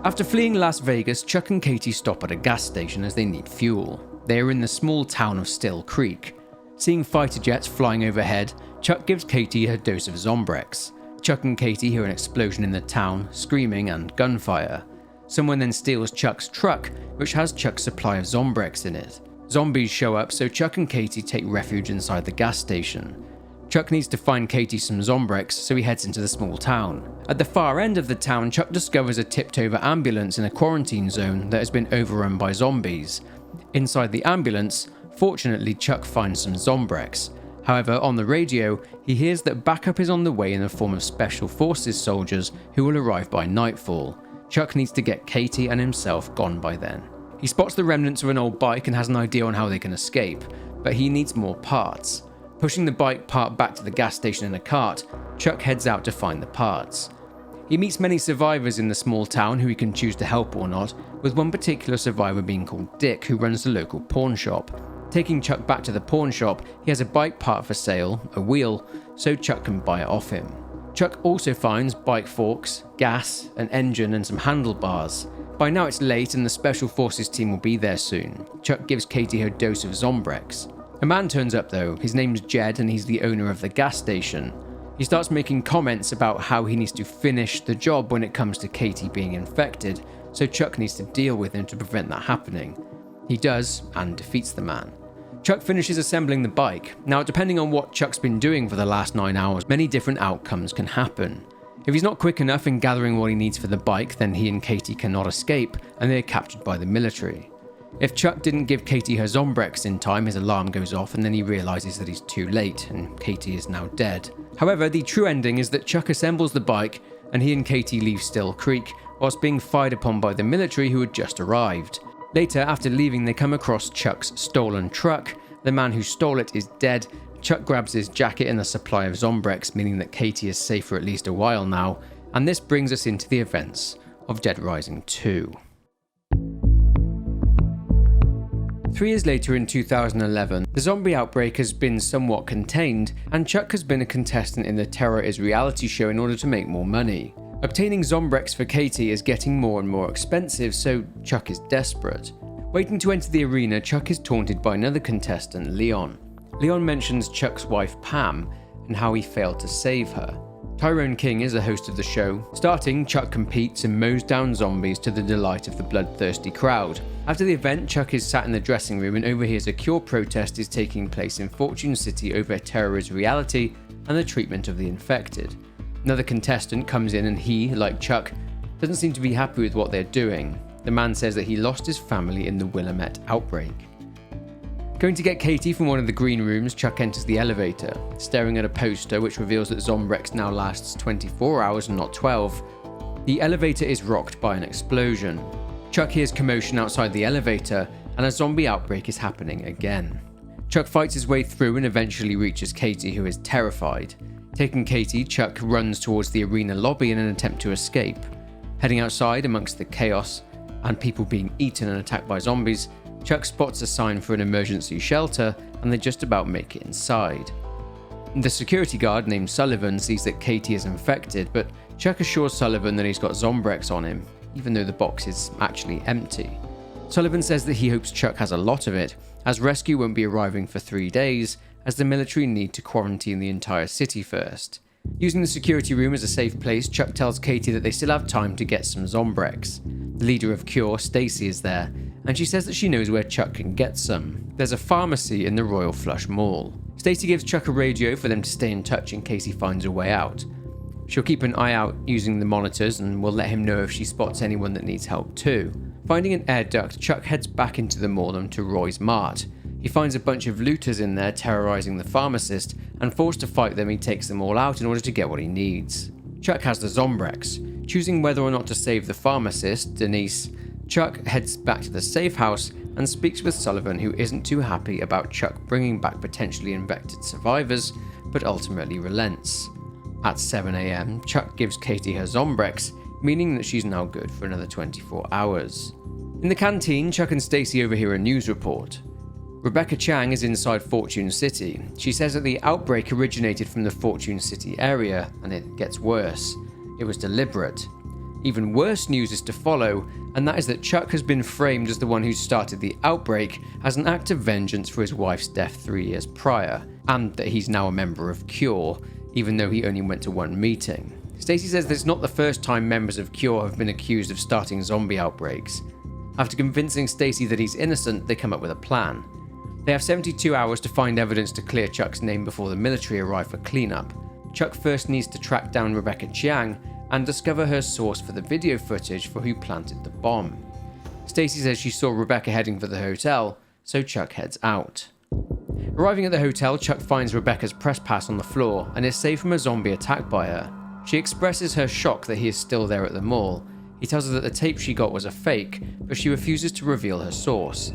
After fleeing Las Vegas, Chuck and Katie stop at a gas station as they need fuel. They are in the small town of Still Creek. Seeing fighter jets flying overhead, Chuck gives Katie her dose of Zombrex. Chuck and Katie hear an explosion in the town, screaming and gunfire. Someone then steals Chuck's truck, which has Chuck's supply of Zombrex in it. Zombies show up, so Chuck and Katie take refuge inside the gas station. Chuck needs to find Katie some Zombrex, so he heads into the small town. At the far end of the town, Chuck discovers a tipped-over ambulance in a quarantine zone that has been overrun by zombies. Inside the ambulance, fortunately, Chuck finds some Zombrex. However, on the radio, he hears that backup is on the way in the form of Special Forces soldiers who will arrive by nightfall. Chuck needs to get Katie and himself gone by then. He spots the remnants of an old bike and has an idea on how they can escape, but he needs more parts. Pushing the bike part back to the gas station in a cart, Chuck heads out to find the parts. He meets many survivors in the small town who he can choose to help or not, with one particular survivor being called Dick, who runs the local pawn shop. Taking Chuck back to the pawn shop, he has a bike part for sale, a wheel, so Chuck can buy it off him. Chuck also finds bike forks, gas, an engine and some handlebars. By now it's late and the Special Forces team will be there soon. Chuck gives Katie her dose of Zombrex. A man turns up though. His name's Jed and he's the owner of the gas station. He starts making comments about how he needs to finish the job when it comes to Katie being infected, so Chuck needs to deal with him to prevent that happening. He does, and defeats the man. Chuck finishes assembling the bike. Now, depending on what Chuck's been doing for the last 9 hours, many different outcomes can happen. If he's not quick enough in gathering what he needs for the bike, then he and Katie cannot escape, and they are captured by the military. If Chuck didn't give Katie her Zombrex in time, his alarm goes off and then he realizes that he's too late and Katie is now dead. However, the true ending is that Chuck assembles the bike and he and Katie leave Still Creek whilst being fired upon by the military who had just arrived. Later, after leaving, they come across Chuck's stolen truck. The man who stole it is dead. Chuck grabs his jacket and a supply of Zombrex, meaning that Katie is safe for at least a while now, and this brings us into the events of Dead Rising 2. 3 years later in 2011, the zombie outbreak has been somewhat contained, and Chuck has been a contestant in the Terror is reality show in order to make more money. Obtaining Zombrex for Katie is getting more and more expensive, so Chuck is desperate. Waiting to enter the arena, Chuck is taunted by another contestant, Leon. Leon mentions Chuck's wife Pam and how he failed to save her. Tyrone King is the host of the show. Starting, Chuck competes and mows down zombies to the delight of the bloodthirsty crowd. After the event, Chuck is sat in the dressing room and overhears a cure protest is taking place in Fortune City over Terror is reality and the treatment of the infected. Another contestant comes in and he, like Chuck, doesn't seem to be happy with what they're doing. The man says that he lost his family in the Willamette outbreak. Going to get Katie from one of the green rooms, Chuck enters the elevator, staring at a poster which reveals that Zombrex now lasts 24 hours and not 12. The elevator is rocked by an explosion. Chuck hears commotion outside the elevator, and a zombie outbreak is happening again. Chuck fights his way through and eventually reaches Katie, who is terrified. Taking Katie, Chuck runs towards the arena lobby in an attempt to escape. Heading outside amongst the chaos and people being eaten and attacked by zombies, Chuck spots a sign for an emergency shelter and they just about make it inside. The security guard named Sullivan sees that Katie is infected, but Chuck assures Sullivan that he's got Zombrex on him, even though the box is actually empty. Sullivan says that he hopes Chuck has a lot of it, as rescue won't be arriving for 3 days, as the military need to quarantine the entire city first. Using the security room as a safe place, Chuck tells Katie that they still have time to get some Zombrex. The leader of Cure, Stacy, is there, and she says that she knows where Chuck can get some. There's a pharmacy in the Royal Flush Mall. Stacy gives Chuck a radio for them to stay in touch in case he finds a way out. She'll keep an eye out using the monitors and will let him know if she spots anyone that needs help too. Finding an air duct, Chuck heads back into the mall and to Roy's Mart. He finds a bunch of looters in there terrorizing the pharmacist, and forced to fight them, he takes them all out in order to get what he needs. Chuck has the Zombrex. Choosing whether or not to save the pharmacist, Denise, Chuck heads back to the safe house and speaks with Sullivan, who isn't too happy about Chuck bringing back potentially infected survivors, but ultimately relents. At 7 AM, Chuck gives Katie her Zombrex, meaning that she's now good for another 24 hours. In the canteen, Chuck and Stacy overhear a news report. Rebecca Chang is inside Fortune City. She says that the outbreak originated from the Fortune City area, and it gets worse. It was deliberate. Even worse news is to follow, and that is that Chuck has been framed as the one who started the outbreak as an act of vengeance for his wife's death 3 years prior, and that he's now a member of Cure, even though he only went to one meeting. Stacy says that it's not the first time members of Cure have been accused of starting zombie outbreaks. After convincing Stacy that he's innocent, they come up with a plan. They have 72 hours to find evidence to clear Chuck's name before the military arrive for cleanup. Chuck first needs to track down Rebecca Chiang and discover her source for the video footage for who planted the bomb. Stacy says she saw Rebecca heading for the hotel, so Chuck heads out. Arriving at the hotel, Chuck finds Rebecca's press pass on the floor and is saved from a zombie attack by her. She expresses her shock that he is still there at the mall. He tells her that the tape she got was a fake, but she refuses to reveal her source.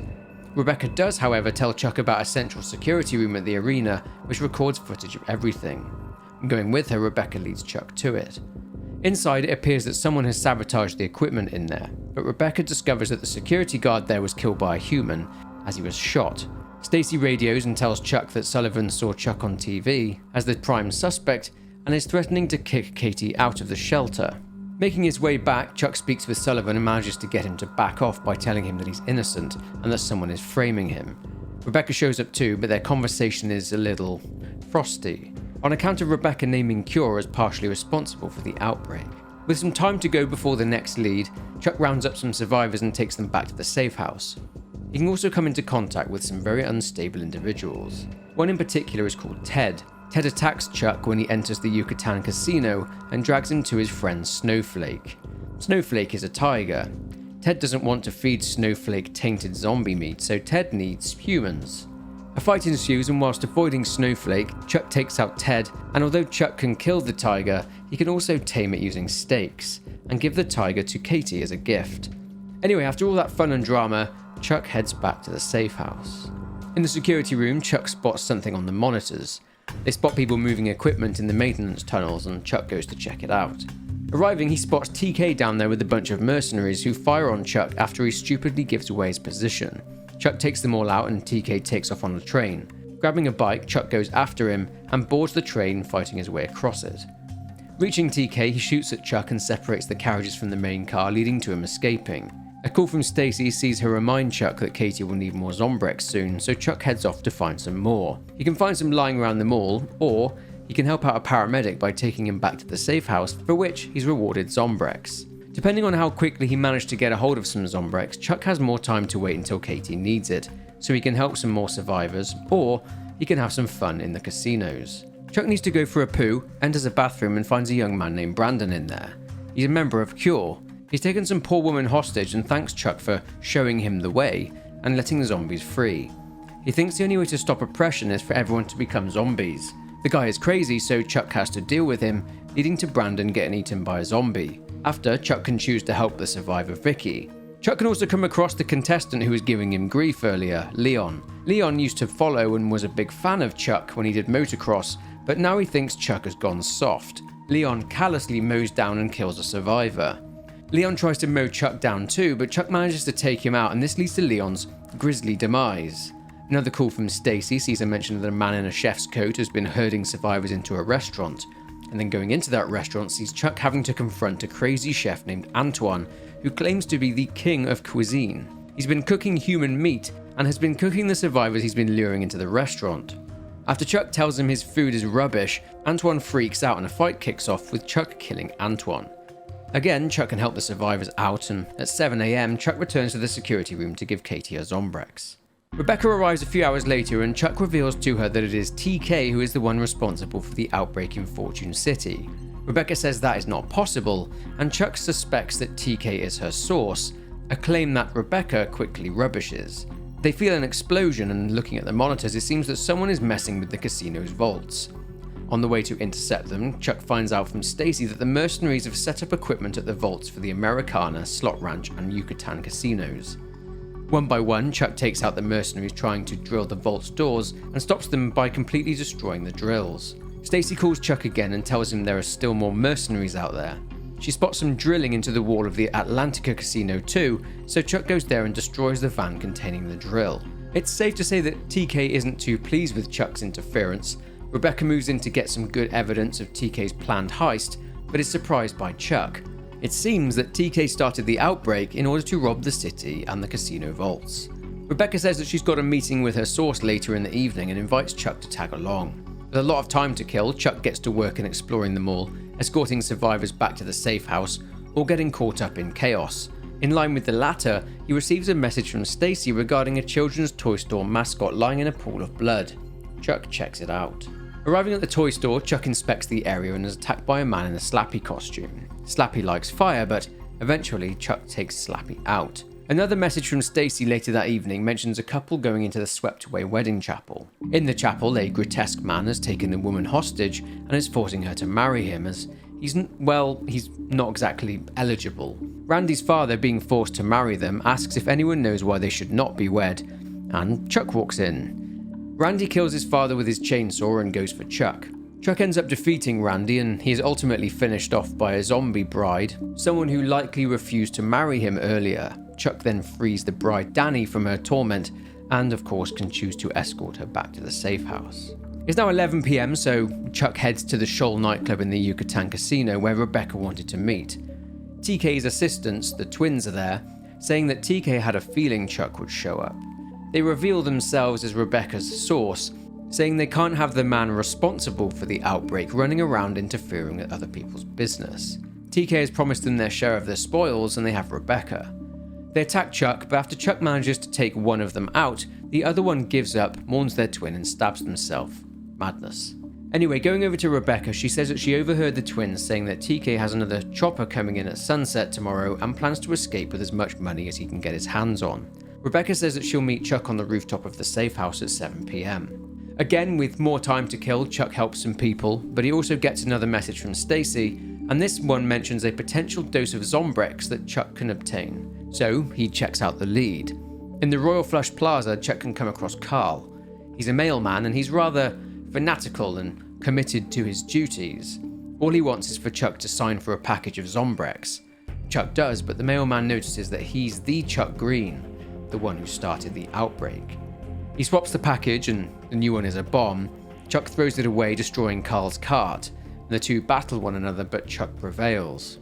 Rebecca does, however, tell Chuck about a central security room at the arena, which records footage of everything. Going with her, Rebecca leads Chuck to it. Inside, it appears that someone has sabotaged the equipment in there, but Rebecca discovers that the security guard there was killed by a human, as he was shot. Stacy radios and tells Chuck that Sullivan saw Chuck on TV as the prime suspect and is threatening to kick Katie out of the shelter. Making his way back, Chuck speaks with Sullivan and manages to get him to back off by telling him that he's innocent and that someone is framing him. Rebecca shows up too, but their conversation is a little frosty, on account of Rebecca naming Cure as partially responsible for the outbreak. With some time to go before the next lead, Chuck rounds up some survivors and takes them back to the safe house. He can also come into contact with some very unstable individuals. One in particular is called Ted. Ted attacks Chuck when he enters the Yucatan casino and drags him to his friend Snowflake. Snowflake is a tiger. Ted doesn't want to feed Snowflake tainted zombie meat, so Ted needs humans. A fight ensues, and whilst avoiding Snowflake, Chuck takes out Ted, and although Chuck can kill the tiger, he can also tame it using stakes, and give the tiger to Katie as a gift. Anyway, after all that fun and drama, Chuck heads back to the safe house. In the security room, Chuck spots something on the monitors. They spot people moving equipment in the maintenance tunnels, and Chuck goes to check it out. Arriving, he spots TK down there with a bunch of mercenaries who fire on Chuck after he stupidly gives away his position. Chuck takes them all out and TK takes off on the train. Grabbing a bike, Chuck goes after him and boards the train, fighting his way across it. Reaching TK, he shoots at Chuck and separates the carriages from the main car, leading to him escaping. A call from Stacy sees her remind Chuck that Katie will need more Zombrex soon, so Chuck heads off to find some more. He can find some lying around the mall, or he can help out a paramedic by taking him back to the safe house, for which he's rewarded Zombrex. Depending on how quickly he managed to get a hold of some Zombrex, Chuck has more time to wait until Katie needs it, so he can help some more survivors, or he can have some fun in the casinos. Chuck needs to go for a poo, enters a bathroom and finds a young man named Brandon in there. He's a member of Cure. He's taken some poor woman hostage and thanks Chuck for showing him the way and letting the zombies free. He thinks the only way to stop oppression is for everyone to become zombies. The guy is crazy, so Chuck has to deal with him, leading to Brandon getting eaten by a zombie. After, Chuck can choose to help the survivor Vicky. Chuck can also come across the contestant who was giving him grief earlier, Leon. Leon used to follow and was a big fan of Chuck when he did motocross, but now he thinks Chuck has gone soft. Leon callously mows down and kills a survivor. Leon tries to mow Chuck down too, but Chuck manages to take him out, and this leads to Leon's grisly demise. Another call from Stacy sees a mention that a man in a chef's coat has been herding survivors into a restaurant, and then going into that restaurant sees Chuck having to confront a crazy chef named Antoine, who claims to be the king of cuisine. He's been cooking human meat and has been cooking the survivors he's been luring into the restaurant. After Chuck tells him his food is rubbish, Antoine freaks out and a fight kicks off with Chuck killing Antoine. Again, Chuck can help the survivors out, and at 7 AM, Chuck returns to the security room to give Katie her Zombrex. Rebecca arrives a few hours later and Chuck reveals to her that it is TK who is the one responsible for the outbreak in Fortune City. Rebecca says that is not possible, and Chuck suspects that TK is her source, a claim that Rebecca quickly rubbishes. They feel an explosion, and looking at the monitors, it seems that someone is messing with the casino's vaults. On the way to intercept them, Chuck finds out from Stacy that the mercenaries have set up equipment at the vaults for the Americana, Slot Ranch, and Yucatan casinos. One by one, Chuck takes out the mercenaries trying to drill the vault's doors and stops them by completely destroying the drills. Stacy calls Chuck again and tells him there are still more mercenaries out there. She spots some drilling into the wall of the Atlantica casino too, so Chuck goes there and destroys the van containing the drill. It's safe to say that TK isn't too pleased with Chuck's interference. Rebecca moves in to get some good evidence of TK's planned heist, but is surprised by Chuck. It seems that TK started the outbreak in order to rob the city and the casino vaults. Rebecca says that she's got a meeting with her source later in the evening and invites Chuck to tag along. With a lot of time to kill, Chuck gets to work in exploring the mall, escorting survivors back to the safe house, or getting caught up in chaos. In line with the latter, he receives a message from Stacy regarding a children's toy store mascot lying in a pool of blood. Chuck checks it out. Arriving at the toy store, Chuck inspects the area and is attacked by a man in a Slappy costume. Slappy likes fire, but eventually Chuck takes Slappy out. Another message from Stacy later that evening mentions a couple going into the swept-away wedding chapel. In the chapel, a grotesque man has taken the woman hostage and is forcing her to marry him, as he's not exactly eligible. Randy's father, being forced to marry them, asks if anyone knows why they should not be wed, and Chuck walks in. Randy kills his father with his chainsaw and goes for Chuck. Chuck ends up defeating Randy, and he is ultimately finished off by a zombie bride, someone who likely refused to marry him earlier. Chuck then frees the bride Danny from her torment, and of course can choose to escort her back to the safe house. It's now 11 PM, so Chuck heads to the Shoal nightclub in the Yucatan casino where Rebecca wanted to meet. TK's assistants, the twins, are there, saying that TK had a feeling Chuck would show up. They reveal themselves as Rebecca's source, saying they can't have the man responsible for the outbreak running around interfering with other people's business. TK has promised them their share of the spoils, and they have Rebecca. They attack Chuck, but after Chuck manages to take one of them out, the other one gives up, mourns their twin, and stabs himself. Madness. Anyway, going over to Rebecca, she says that she overheard the twins saying that TK has another chopper coming in at sunset tomorrow and plans to escape with as much money as he can get his hands on. Rebecca says that she'll meet Chuck on the rooftop of the safe house at 7 PM. Again, with more time to kill, Chuck helps some people, but he also gets another message from Stacy, and this one mentions a potential dose of Zombrex that Chuck can obtain. So he checks out the lead. In the Royal Flush Plaza, Chuck can come across Carl. He's a mailman and he's rather fanatical and committed to his duties. All he wants is for Chuck to sign for a package of Zombrex. Chuck does, but the mailman notices that he's the Chuck Green, the one who started the outbreak. He swaps the package and the new one is a bomb. Chuck throws it away, destroying Carl's cart, and the two battle one another, but Chuck prevails.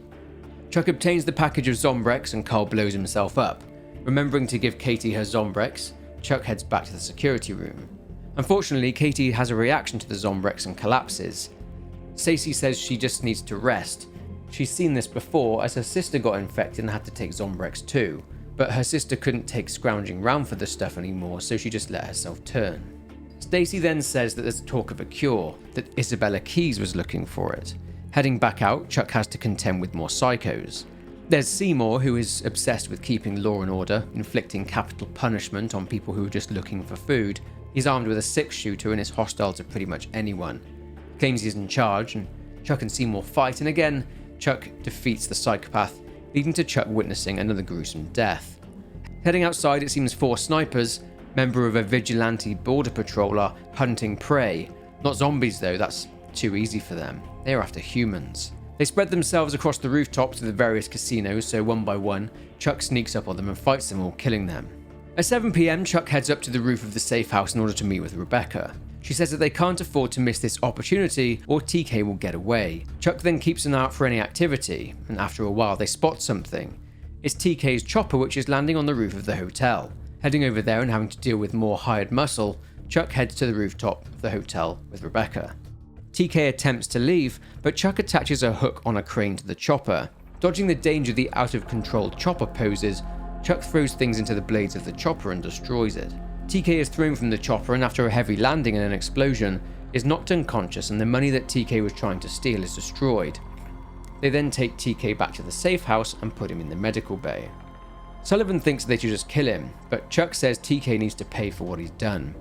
Chuck obtains the package of Zombrex and Carl blows himself up. Remembering to give Katie her Zombrex, Chuck heads back to the security room. Unfortunately, Katie has a reaction to the Zombrex and collapses. Stacy says she just needs to rest. She's seen this before, as her sister got infected and had to take Zombrex too, but her sister couldn't take scrounging round for the stuff anymore, so she just let herself turn. Stacy then says that there's talk of a cure, that Isabella Keys was looking for it. Heading back out, Chuck has to contend with more psychos. There's Seymour, who is obsessed with keeping law and order, inflicting capital punishment on people who are just looking for food. He's armed with a 6-shooter and is hostile to pretty much anyone. Claims he's in charge, and Chuck and Seymour fight, and again, Chuck defeats the psychopath, leading to Chuck witnessing another gruesome death. Heading outside, it seems 4 snipers, member of a vigilante border patrol, are hunting prey. Not zombies though, that's too easy for them. They're after humans. They spread themselves across the rooftops of the various casinos, so one by one, Chuck sneaks up on them and fights them all, killing them. At 7 PM, Chuck heads up to the roof of the safe house in order to meet with Rebecca. She says that they can't afford to miss this opportunity or TK will get away. Chuck then keeps an eye out for any activity, and after a while they spot something. It's TK's chopper, which is landing on the roof of the hotel. Heading over there and having to deal with more hired muscle, Chuck heads to the rooftop of the hotel with Rebecca. TK attempts to leave, but Chuck attaches a hook on a crane to the chopper. Dodging the danger the out-of-control chopper poses, Chuck throws things into the blades of the chopper and destroys it. TK is thrown from the chopper and after a heavy landing and an explosion, is knocked unconscious and the money that TK was trying to steal is destroyed. They then take TK back to the safe house and put him in the medical bay. Sullivan thinks they should just kill him, but Chuck says TK needs to pay for what he's done.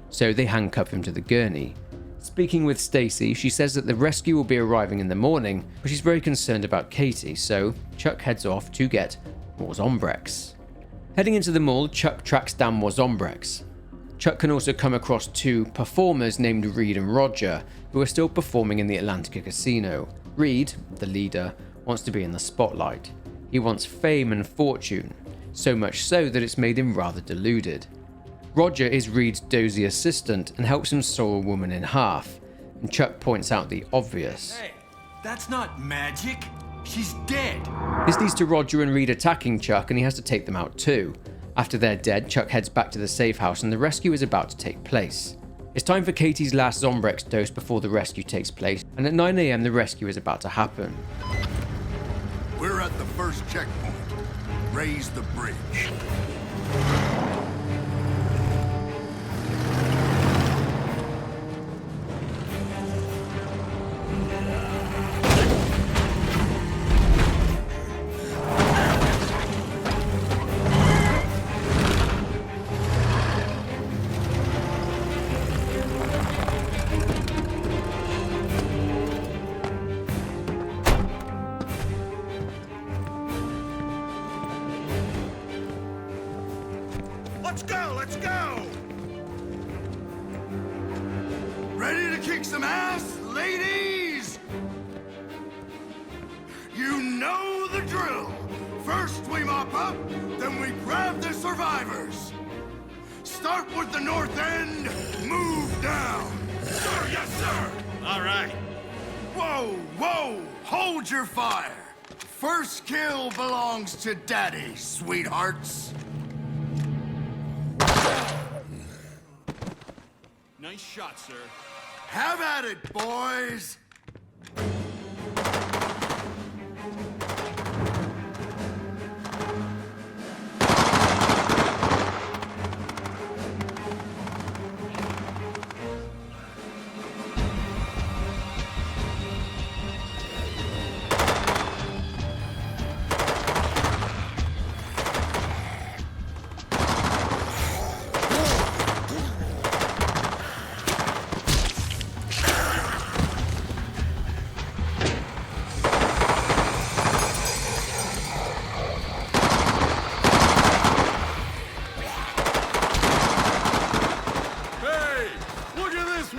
So they handcuff him to the gurney. Speaking with Stacy, she says that the rescue will be arriving in the morning, but she's very concerned about Katie, so Chuck heads off to get more Zombrex. Heading into the mall, Chuck tracks down more Zombrex. Chuck can also come across 2 performers named Reed and Roger, who are still performing in the Atlantica casino. Reed, the leader, wants to be in the spotlight. He wants fame and fortune, so much so that it's made him rather deluded. Roger is Reed's dozy assistant and helps him saw a woman in half, and Chuck points out the obvious. Hey, that's not magic. She's dead. This leads to Roger and Reed attacking Chuck and he has to take them out too. After they're dead, Chuck heads back to the safe house and the rescue is about to take place. It's time for Katie's last Zombrex dose before the rescue takes place, and at 9 AM the rescue is about to happen. We're at the first checkpoint. Raise the bridge. Let's go! Ready to kick some ass, ladies? You know the drill. First we mop up, then we grab the survivors. Start with the north end, move down. Sir, yes, sir. All right. Whoa, whoa, hold your fire. First kill belongs to Daddy, sweethearts. Nice shot, sir. Have at it, boys!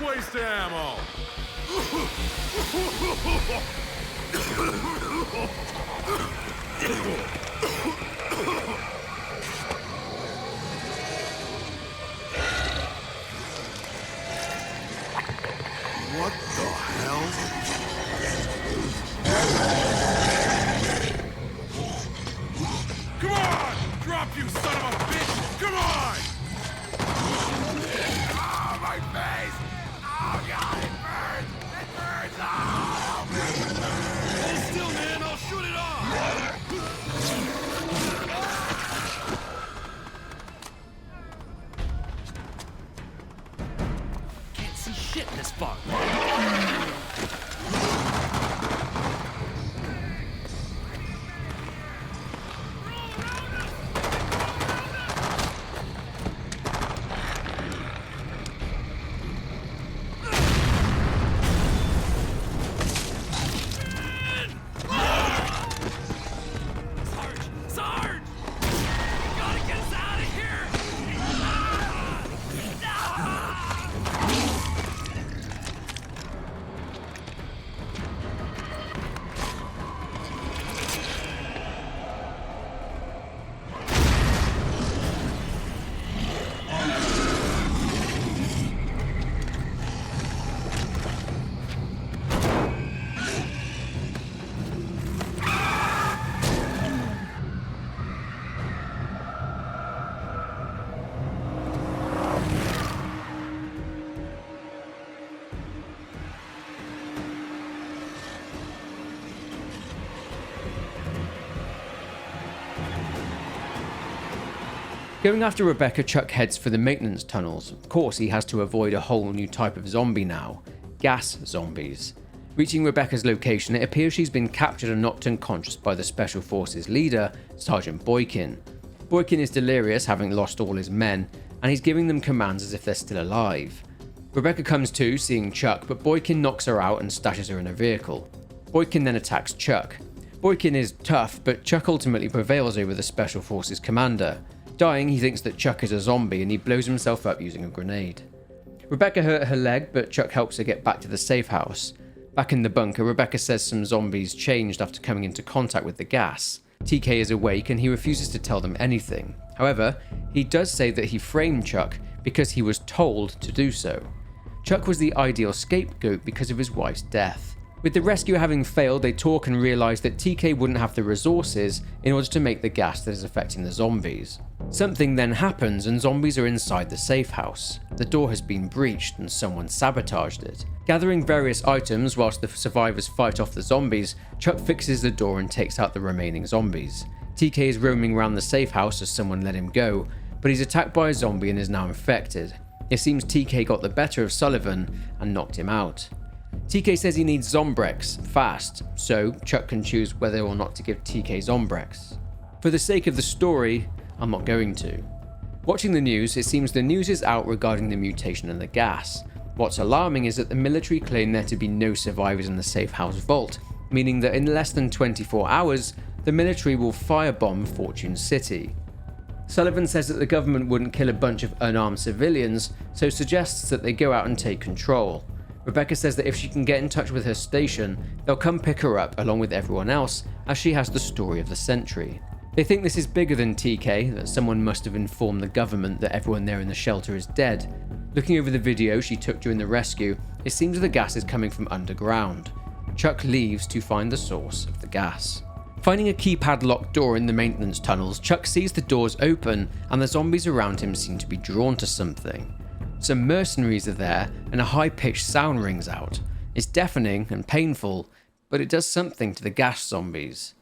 Waste ammo! What the hell? Come on! Drop, you son of a bitch! Come on! Ah, my face! Oh God, it burns! It burns! Oh! Hold still, man! I'll shoot it off! Going after Rebecca, Chuck heads for the maintenance tunnels. Of course, he has to avoid a whole new type of zombie now, gas zombies. Reaching Rebecca's location, it appears she's been captured and knocked unconscious by the Special Forces leader, Sergeant Boykin. Boykin is delirious, having lost all his men, and he's giving them commands as if they're still alive. Rebecca comes to, seeing Chuck, but Boykin knocks her out and stashes her in a vehicle. Boykin then attacks Chuck. Boykin is tough, but Chuck ultimately prevails over the Special Forces commander. Dying, he thinks that Chuck is a zombie and he blows himself up using a grenade. Rebecca hurt her leg, but Chuck helps her get back to the safe house. Back in the bunker, Rebecca says some zombies changed after coming into contact with the gas. TK is awake and he refuses to tell them anything. However, he does say that he framed Chuck because he was told to do so. Chuck was the ideal scapegoat because of his wife's death. With the rescue having failed, they talk and realise that TK wouldn't have the resources in order to make the gas that is affecting the zombies. Something then happens and zombies are inside the safe house. The door has been breached and someone sabotaged it. Gathering various items whilst the survivors fight off the zombies, Chuck fixes the door and takes out the remaining zombies. TK is roaming around the safe house as someone let him go, but he's attacked by a zombie and is now infected. It seems TK got the better of Sullivan and knocked him out. TK says he needs Zombrex fast, so Chuck can choose whether or not to give TK Zombrex. For the sake of the story, I'm not going to. Watching the news, it seems the news is out regarding the mutation and the gas. What's alarming is that the military claim there to be no survivors in the safe house vault, meaning that in less than 24 hours, the military will firebomb Fortune City. Sullivan says that the government wouldn't kill a bunch of unarmed civilians, so suggests that they go out and take control. Rebecca says that if she can get in touch with her station, they'll come pick her up along with everyone else, as she has the story of the century. They think this is bigger than TK, that someone must have informed the government that everyone there in the shelter is dead. Looking over the video she took during the rescue, it seems the gas is coming from underground. Chuck leaves to find the source of the gas. Finding a keypad locked door in the maintenance tunnels, Chuck sees the doors open and the zombies around him seem to be drawn to something. Some mercenaries are there and a high-pitched sound rings out. It's deafening and painful, but it does something to the gas zombies.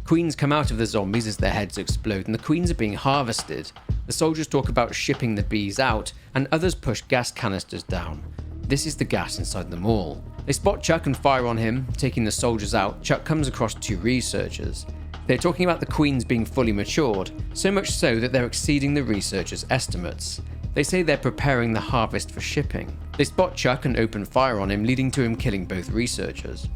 Queens come out of the zombies as their heads explode and the queens are being harvested. The soldiers talk about shipping the bees out and others push gas canisters down. This is the gas inside them all. They spot Chuck and fire on him. Taking the soldiers out, Chuck comes across two researchers. They're talking about the queens being fully matured, so much so that they're exceeding the researchers' estimates. They say they're preparing the harvest for shipping. They spot Chuck and open fire on him, leading to him killing both researchers.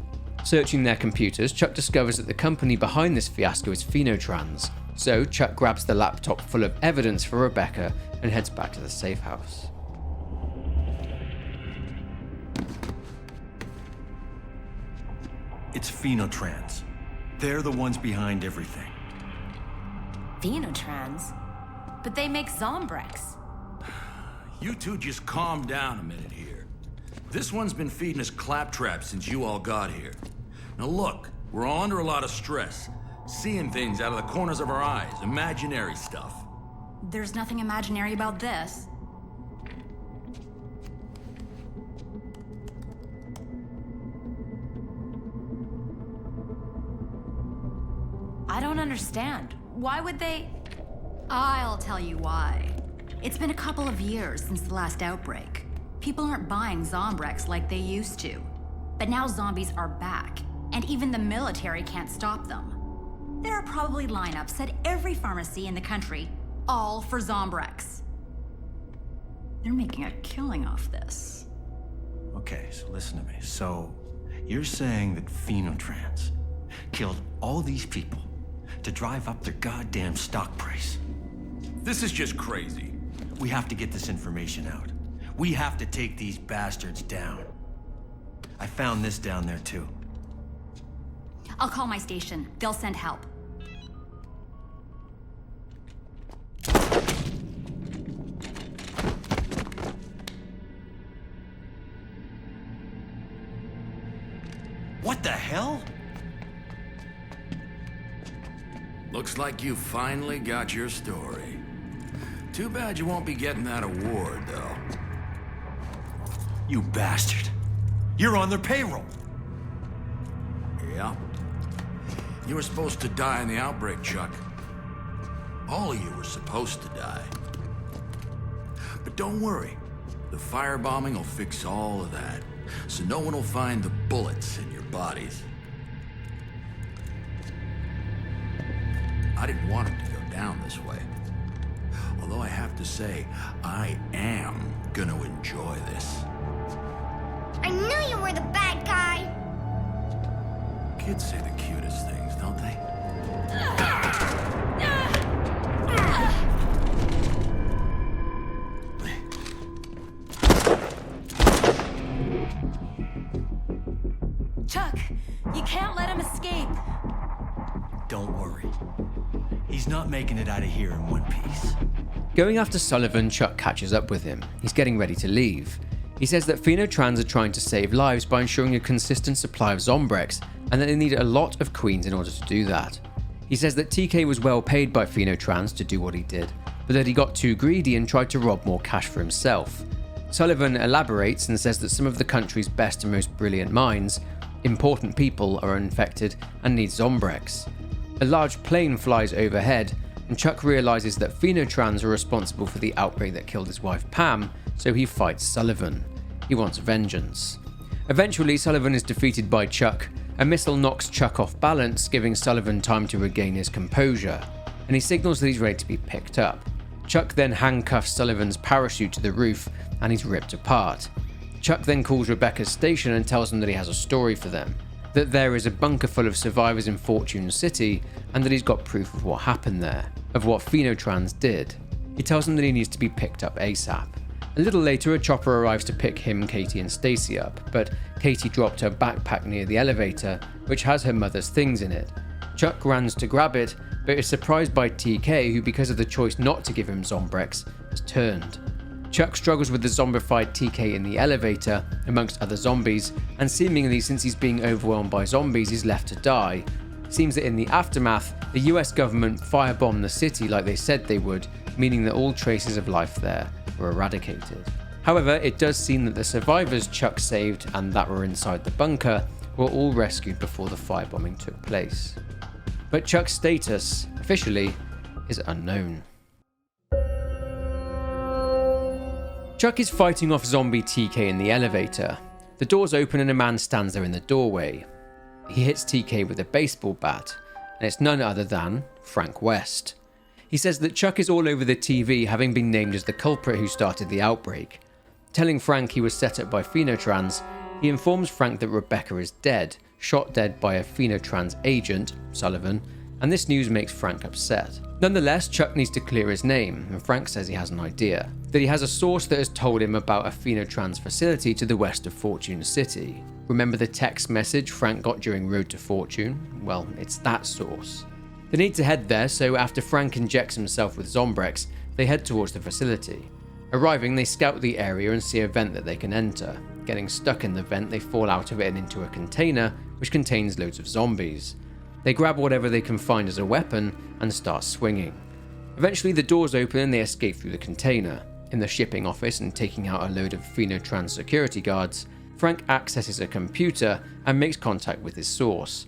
Searching their computers, Chuck discovers that the company behind this fiasco is Phenotrans. So Chuck grabs the laptop full of evidence for Rebecca and heads back to the safe house. It's Phenotrans. They're the ones behind everything. Phenotrans? But they make Zombrex. You two just calm down a minute here. This one's been feeding us claptrap since you all got here. Now look, we're all under a lot of stress. Seeing things out of the corners of our eyes, imaginary stuff. There's nothing imaginary about this. I don't understand. Why would they? I'll tell you why. It's been a couple of years since the last outbreak. People aren't buying Zombrex like they used to. But now zombies are back, and even the military can't stop them. There are probably lineups at every pharmacy in the country, all for Zombrex. They're making a killing off this. Okay, so listen to me. So, you're saying that Phenotrans killed all these people to drive up their goddamn stock price? This is just crazy. We have to get this information out. We have to take these bastards down. I found this down there too. I'll call my station. They'll send help. What the hell? Looks like you finally got your story. Too bad you won't be getting that award, though. You bastard. You're on their payroll. Yeah? You were supposed to die in the outbreak, Chuck. All of you were supposed to die. But don't worry. The firebombing will fix all of that, so no one will find the bullets in your bodies. I didn't want it to go down this way. Although I have to say, I am gonna enjoy this. I knew you were the bad guy! Kids say the cutest things, don't they? Chuck, you can't let him escape. Don't worry. He's not making it out of here in one piece. Going after Sullivan, Chuck catches up with him. He's getting ready to leave. He says that Phenotrans are trying to save lives by ensuring a consistent supply of Zombrex, and that they need a lot of queens in order to do that. He says that TK was well paid by Phenotrans to do what he did, but that he got too greedy and tried to rob more cash for himself. Sullivan elaborates and says that some of the country's best and most brilliant minds, important people, are infected and need Zombrex. A large plane flies overhead, and Chuck realizes that Phenotrans are responsible for the outbreak that killed his wife Pam, so he fights Sullivan. He wants vengeance. Eventually, Sullivan is defeated by Chuck. A missile knocks Chuck off balance, giving Sullivan time to regain his composure, and he signals that he's ready to be picked up. Chuck then handcuffs Sullivan's parachute to the roof, and he's ripped apart. Chuck then calls Rebecca's station and tells them that he has a story for them, that there is a bunker full of survivors in Fortune City, and that he's got proof of what happened there, of what Phenotrans did. He tells them that he needs to be picked up ASAP. A little later, a chopper arrives to pick him, Katie and Stacy up, but Katie dropped her backpack near the elevator, which has her mother's things in it. Chuck runs to grab it, but is surprised by TK, who, because of the choice not to give him Zombrex, has turned. Chuck struggles with the zombified TK in the elevator, amongst other zombies, and seemingly since he's being overwhelmed by zombies, he's left to die. It seems that in the aftermath, the US government firebombed the city like they said they would, meaning that all traces of life there were eradicated. However, it does seem that the survivors Chuck saved and that were inside the bunker were all rescued before the firebombing took place. But Chuck's status, officially, is unknown. Chuck is fighting off zombie TK in the elevator. The doors open and a man stands there in the doorway. He hits TK with a baseball bat, and it's none other than Frank West. He says that Chuck is all over the TV, having been named as the culprit who started the outbreak. Telling Frank he was set up by Phenotrans, he informs Frank that Rebecca is dead, shot dead by a Phenotrans agent, Sullivan, and this news makes Frank upset. Nonetheless, Chuck needs to clear his name, and Frank says he has an idea. That he has a source that has told him about a Phenotrans facility to the west of Fortune City. Remember the text message Frank got during Road to Fortune? Well, it's that source. They need to head there, so after Frank injects himself with Zombrex, they head towards the facility. Arriving, they scout the area and see a vent that they can enter. Getting stuck in the vent, they fall out of it and into a container, which contains loads of zombies. They grab whatever they can find as a weapon and start swinging. Eventually, the doors open and they escape through the container. In the shipping office and taking out a load of Phenotrans security guards, Frank accesses a computer and makes contact with his source.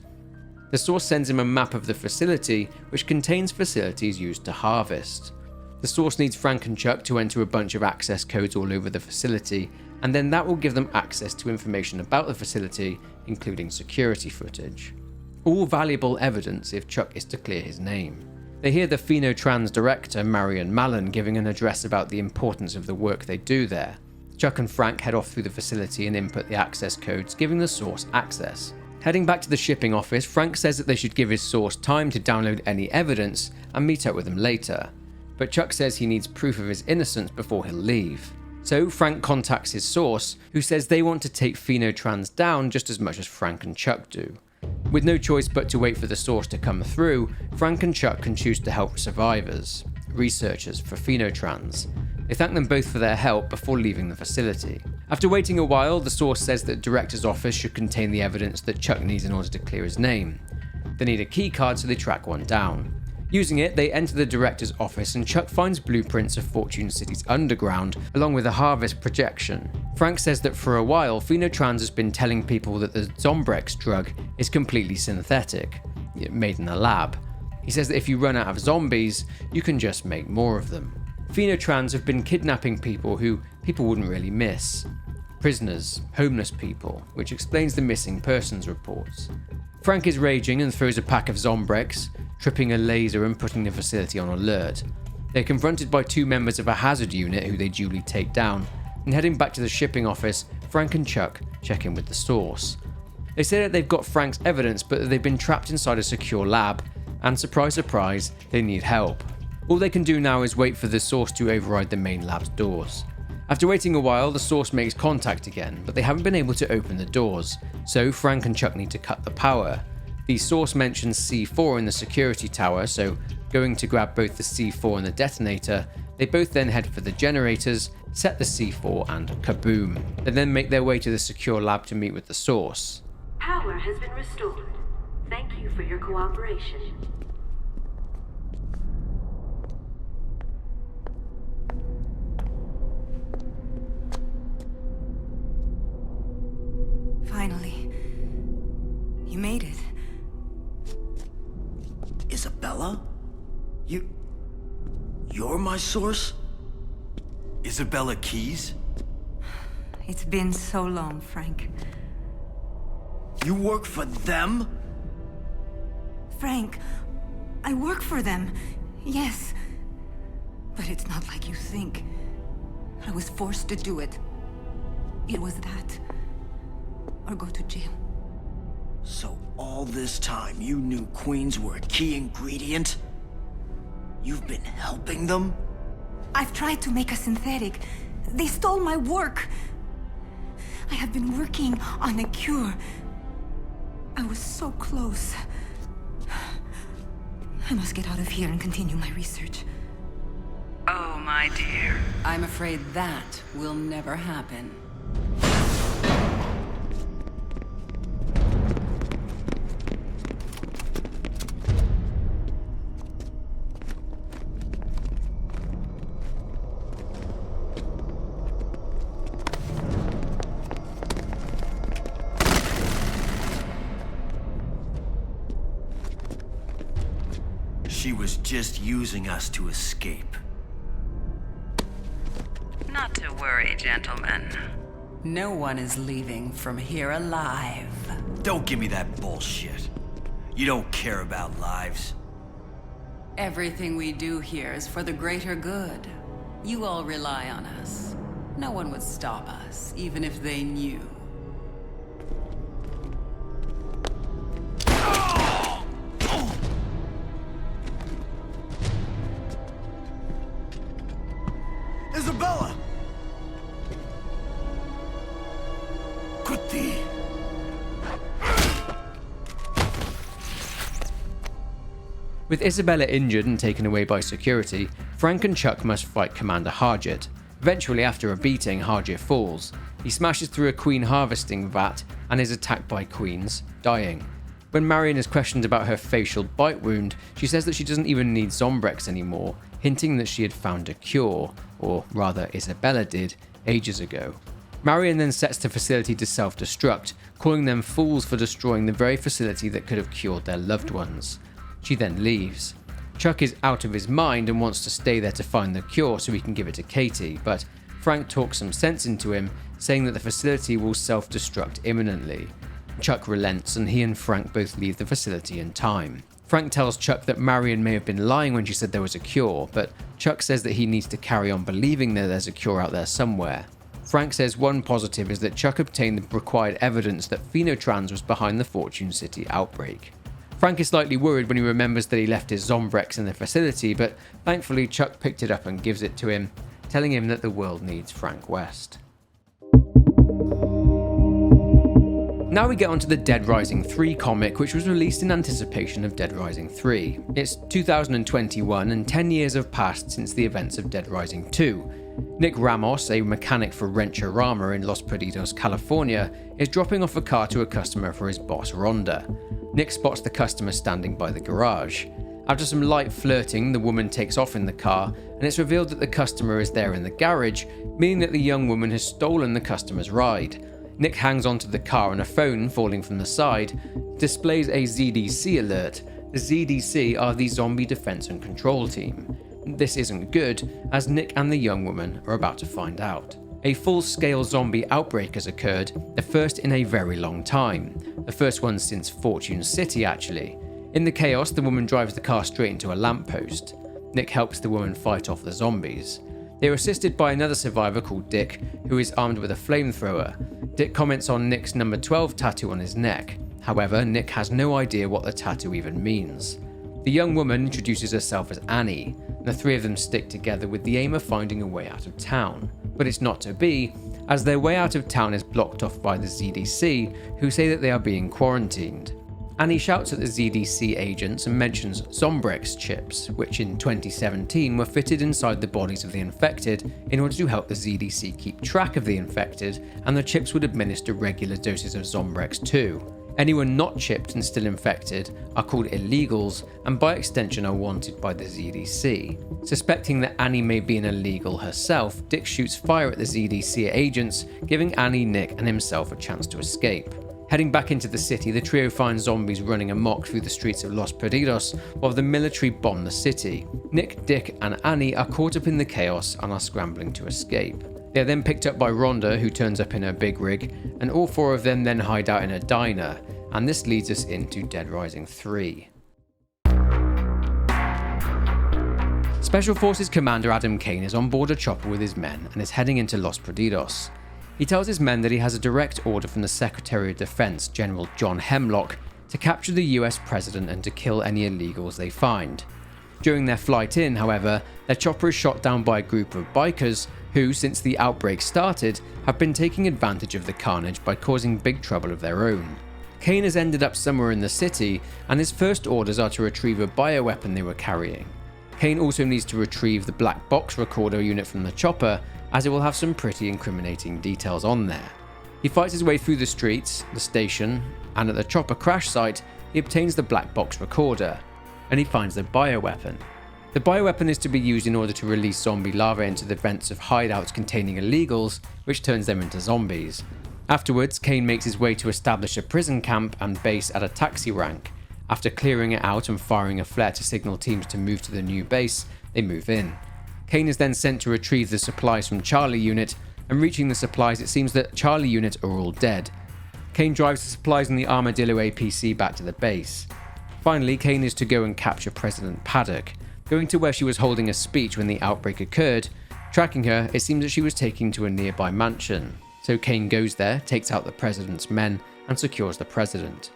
The source sends him a map of the facility, which contains facilities used to harvest. The source needs Frank and Chuck to enter a bunch of access codes all over the facility, and then that will give them access to information about the facility, including security footage. All valuable evidence if Chuck is to clear his name. They hear the Phenotrans director, Marion Mallon, giving an address about the importance of the work they do there. Chuck and Frank head off through the facility and input the access codes, giving the source access. Heading back to the shipping office, Frank says that they should give his source time to download any evidence and meet up with him later. But Chuck says he needs proof of his innocence before he'll leave. So Frank contacts his source, who says they want to take Phenotrans down just as much as Frank and Chuck do. With no choice but to wait for the source to come through, Frank and Chuck can choose to help survivors, researchers for Phenotrans. They thank them both for their help before leaving the facility. After waiting a while, the source says that the director's office should contain the evidence that Chuck needs in order to clear his name. They need a key card, so they track one down. Using it, they enter the director's office and Chuck finds blueprints of Fortune City's underground, along with a harvest projection. Frank says that for a while, Phenotrans has been telling people that the Zombrex drug is completely synthetic, made in a lab. He says that if you run out of zombies, you can just make more of them. Phenotrans have been kidnapping people who people wouldn't really miss. Prisoners, homeless people, which explains the missing persons reports. Frank is raging and throws a pack of Zombrex, tripping a laser and putting the facility on alert. They're confronted by two members of a hazard unit who they duly take down, and heading back to the shipping office, Frank and Chuck check in with the source. They say that they've got Frank's evidence, but that they've been trapped inside a secure lab, and surprise surprise, they need help. All they can do now is wait for the source to override the main lab's doors. After waiting a while, the source makes contact again, but they haven't been able to open the doors, so Frank and Chuck need to cut the power. The source mentions C4 in the security tower, so going to grab both the C4 and the detonator, they both then head for the generators, set the C4 and kaboom. They then make their way to the secure lab to meet with the source. Power has been restored. Thank you for your cooperation. Finally. You made it. Isabella? You're my source? Isabella Keys? It's been so long, Frank. You work for them? Frank, I work for them. Yes. But it's not like you think. I was forced to do it. It was that. Or go to jail. So all this time you knew Queens were a key ingredient? You've been helping them? I've tried to make a synthetic. They stole my work. I have been working on a cure. I was so close. I must get out of here and continue my research. Oh, my dear. I'm afraid that will never happen. She was just using us to escape. Not to worry, gentlemen. No one is leaving from here alive. Don't give me that bullshit. You don't care about lives. Everything we do here is for the greater good. You all rely on us. No one would stop us, even if they knew. Isabella! Kuti! With Isabella injured and taken away by security, Frank and Chuck must fight Commander Harjit. Eventually, after a beating, Harjit falls. He smashes through a queen harvesting vat and is attacked by queens, dying. When Marion is questioned about her facial bite wound, she says that she doesn't even need Zombrex anymore, hinting that she had found a cure, or rather Isabella did, ages ago. Marion then sets the facility to self-destruct, calling them fools for destroying the very facility that could have cured their loved ones. She then leaves. Chuck is out of his mind and wants to stay there to find the cure so he can give it to Katie, but Frank talks some sense into him, saying that the facility will self-destruct imminently. Chuck relents and he and Frank both leave the facility in time. Frank tells Chuck that Marion may have been lying when she said there was a cure, but Chuck says that he needs to carry on believing that there's a cure out there somewhere. Frank says one positive is that Chuck obtained the required evidence that Phenotrans was behind the Fortune City outbreak. Frank is slightly worried when he remembers that he left his Zombrex in the facility, but thankfully Chuck picked it up and gives it to him, telling him that the world needs Frank West. Now we get onto the Dead Rising 3 comic, which was released in anticipation of Dead Rising 3. It's 2021 and 10 years have passed since the events of Dead Rising 2. Nick Ramos, a mechanic for Rancherama in Los Perdidos, California, is dropping off a car to a customer for his boss, Rhonda. Nick spots the customer standing by the garage. After some light flirting, the woman takes off in the car, and it's revealed that the customer is there in the garage, meaning that the young woman has stolen the customer's ride. Nick hangs onto the car and a phone falling from the side displays a ZDC alert, the ZDC are the Zombie Defense and Control Team. This isn't good, as Nick and the young woman are about to find out. A full-scale zombie outbreak has occurred, the first in a very long time. The first one since Fortune City, actually. In the chaos, the woman drives the car straight into a lamppost. Nick helps the woman fight off the zombies. They are assisted by another survivor called Dick, who is armed with a flamethrower. Dick comments on Nick's number 12 tattoo on his neck. However, Nick has no idea what the tattoo even means. The young woman introduces herself as Annie, and the three of them stick together with the aim of finding a way out of town. But it's not to be, as their way out of town is blocked off by the ZDC, who say that they are being quarantined. Annie shouts at the ZDC agents and mentions Zombrex chips, which in 2017 were fitted inside the bodies of the infected in order to help the ZDC keep track of the infected, and the chips would administer regular doses of Zombrex too. Anyone not chipped and still infected are called illegals, and by extension are wanted by the ZDC. Suspecting that Annie may be an illegal herself, Dick shoots fire at the ZDC agents, giving Annie, Nick and himself a chance to escape. Heading back into the city, the trio find zombies running amok through the streets of Los Perdidos while the military bomb the city. Nick, Dick and Annie are caught up in the chaos and are scrambling to escape. They are then picked up by Rhonda, who turns up in her big rig, and all four of them then hide out in a diner, and this leads us into Dead Rising 3. Special Forces Commander Adam Kane is on board a chopper with his men and is heading into Los Perdidos. He tells his men that he has a direct order from the Secretary of Defense, General John Hemlock, to capture the US President and to kill any illegals they find. During their flight in, however, their chopper is shot down by a group of bikers who, since the outbreak started, have been taking advantage of the carnage by causing big trouble of their own. Kane has ended up somewhere in the city, and his first orders are to retrieve a bioweapon they were carrying. Kane also needs to retrieve the black box recorder unit from the chopper, as it will have some pretty incriminating details on there. He fights his way through the streets, the station, and at the chopper crash site, he obtains the black box recorder, and he finds the bioweapon. The bioweapon is to be used in order to release zombie larvae into the vents of hideouts containing illegals, which turns them into zombies. Afterwards, Kane makes his way to establish a prison camp and base at a taxi rank. After clearing it out and firing a flare to signal teams to move to the new base, they move in. Kane is then sent to retrieve the supplies from Charlie Unit, and reaching the supplies it seems that Charlie Unit are all dead. Kane drives the supplies in the Armadillo APC back to the base. Finally, Kane is to go and capture President Paddock. Going to where she was holding a speech when the outbreak occurred, tracking her, it seems that she was taken to a nearby mansion. So Kane goes there, takes out the president's men, and secures the president.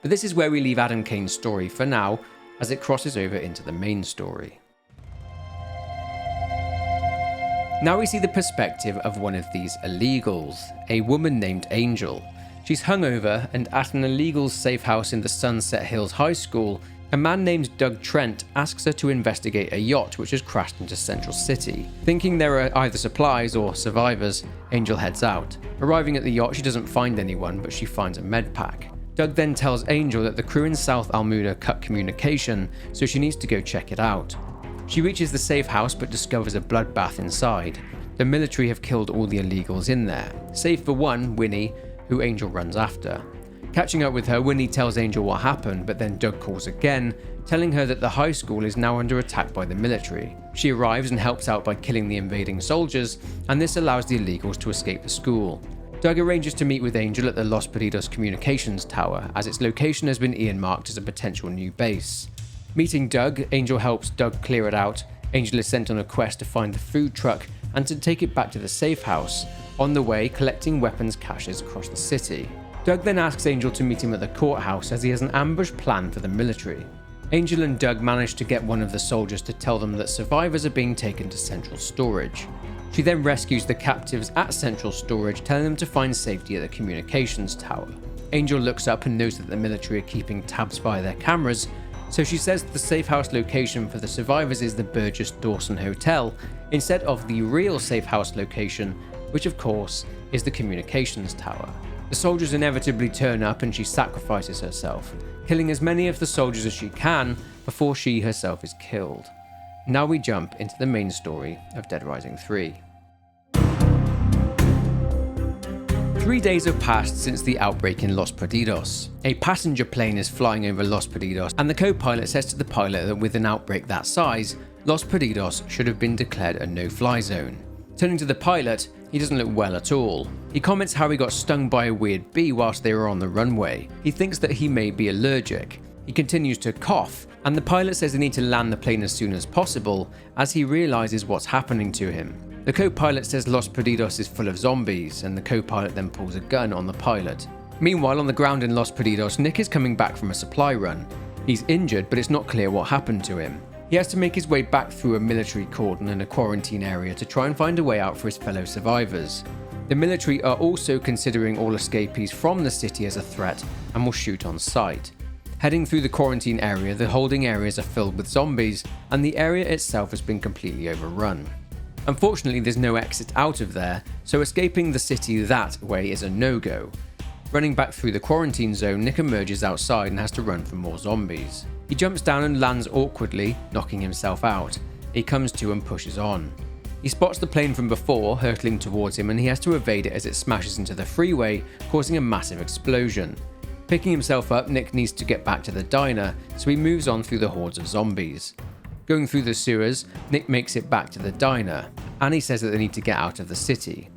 But this is where we leave Adam Kane's story for now, as it crosses over into the main story. Now we see the perspective of one of these illegals, a woman named Angel. She's hungover, and at an illegal's safe house in the Sunset Hills High School, a man named Doug Trent asks her to investigate a yacht which has crashed into Central City. Thinking there are either supplies or survivors, Angel heads out. Arriving at the yacht, she doesn't find anyone, but she finds a med pack. Doug then tells Angel that the crew in South Almuda cut communication, so she needs to go check it out. She reaches the safe house but discovers a bloodbath inside. The military have killed all the illegals in there, save for one, Winnie, who Angel runs after. Catching up with her, Winnie tells Angel what happened, but then Doug calls again, telling her that the high school is now under attack by the military. She arrives and helps out by killing the invading soldiers, and this allows the illegals to escape the school. Doug arranges to meet with Angel at the Los Perdidos Communications Tower, as its location has been earmarked as a potential new base. Meeting Doug, Angel helps Doug clear it out. Angel is sent on a quest to find the food truck and to take it back to the safe house, on the way collecting weapons caches across the city. Doug then asks Angel to meet him at the courthouse as he has an ambush plan for the military. Angel and Doug manage to get one of the soldiers to tell them that survivors are being taken to Central Storage. She then rescues the captives at Central Storage, telling them to find safety at the communications tower. Angel looks up and knows that the military are keeping tabs by their cameras, so she says the safe house location for the survivors is the Burgess Dawson Hotel, instead of the real safe house location, which of course is the communications tower. The soldiers inevitably turn up and she sacrifices herself, killing as many of the soldiers as she can before she herself is killed. Now we jump into the main story of Dead Rising 3. 3 days have passed since the outbreak in Los Perdidos. A passenger plane is flying over Los Perdidos, and the co-pilot says to the pilot that with an outbreak that size, Los Perdidos should have been declared a no-fly zone. Turning to the pilot, he doesn't look well at all. He comments how he got stung by a weird bee whilst they were on the runway. He thinks that he may be allergic. He continues to cough, and the pilot says they need to land the plane as soon as possible, as he realizes what's happening to him. The co-pilot says Los Perdidos is full of zombies, and the co-pilot then pulls a gun on the pilot. Meanwhile, on the ground in Los Perdidos, Nick is coming back from a supply run. He's injured, but it's not clear what happened to him. He has to make his way back through a military cordon and a quarantine area to try and find a way out for his fellow survivors. The military are also considering all escapees from the city as a threat and will shoot on sight. Heading through the quarantine area, the holding areas are filled with zombies, and the area itself has been completely overrun. Unfortunately, there's no exit out of there, so escaping the city that way is a no-go. Running back through the quarantine zone, Nick emerges outside and has to run from more zombies. He jumps down and lands awkwardly, knocking himself out. He comes to and pushes on. He spots the plane from before, hurtling towards him, and he has to evade it as it smashes into the freeway, causing a massive explosion. Picking himself up, Nick needs to get back to the diner, so he moves on through the hordes of zombies. Going through the sewers, Nick makes it back to the diner. Annie says that they need to get out of the city.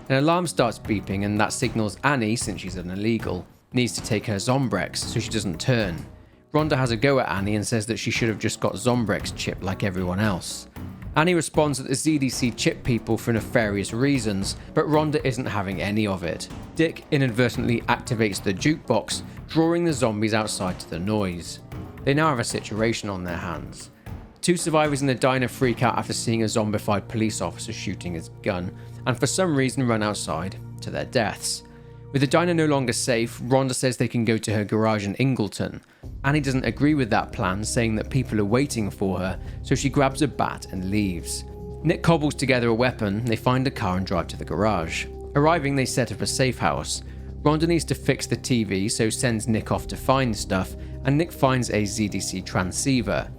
An alarm starts beeping, and that signals Annie, since she's an illegal, needs to take her Zombrex so she doesn't turn. Rhonda has a go at Annie and says that she should have just got Zombrex chip like everyone else. Annie responds that the ZDC chip people for nefarious reasons, but Rhonda isn't having any of it. Dick inadvertently activates the jukebox, drawing the zombies outside to the noise. They now have a situation on their hands. 2 survivors in the diner freak out after seeing a zombified police officer shooting his gun, and for some reason run outside to their deaths. With the diner no longer safe, Rhonda says they can go to her garage in Ingleton. Annie doesn't agree with that plan, saying that people are waiting for her, so she grabs a bat and leaves. Nick cobbles together a weapon, they find a car and drive to the garage. Arriving, they set up a safe house. Rhonda needs to fix the TV, so sends Nick off to find stuff, and Nick finds a ZDC transceiver.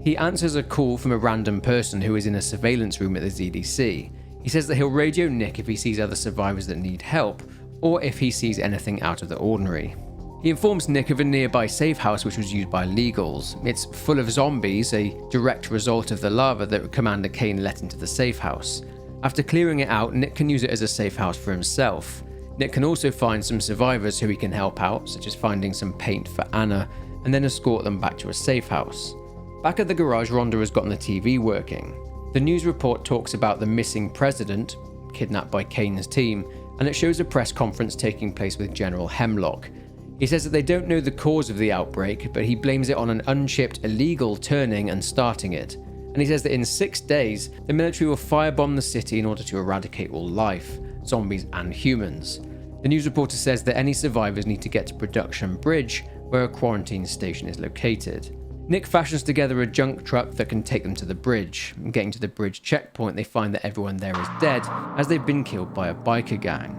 He answers a call from a random person who is in a surveillance room at the ZDC. He says that he'll radio Nick if he sees other survivors that need help, or if he sees anything out of the ordinary. He informs Nick of a nearby safe house which was used by illegals. It's full of zombies, a direct result of the lava that Commander Kane let into the safe house. After clearing it out, Nick can use it as a safe house for himself. Nick can also find some survivors who he can help out, such as finding some paint for Anna, and then escort them back to a safe house. Back at the garage, Rhonda has gotten the TV working. The news report talks about the missing president, kidnapped by Kane's team, and it shows a press conference taking place with General Hemlock. He says that they don't know the cause of the outbreak, but he blames it on an unshipped illegal turning and starting it. And he says that in 6 days, the military will firebomb the city in order to eradicate all life, zombies and humans. The news reporter says that any survivors need to get to Production Bridge, where a quarantine station is located. Nick fashions together a junk truck that can take them to the bridge. Getting to the bridge checkpoint, they find that everyone there is dead, as they've been killed by a biker gang.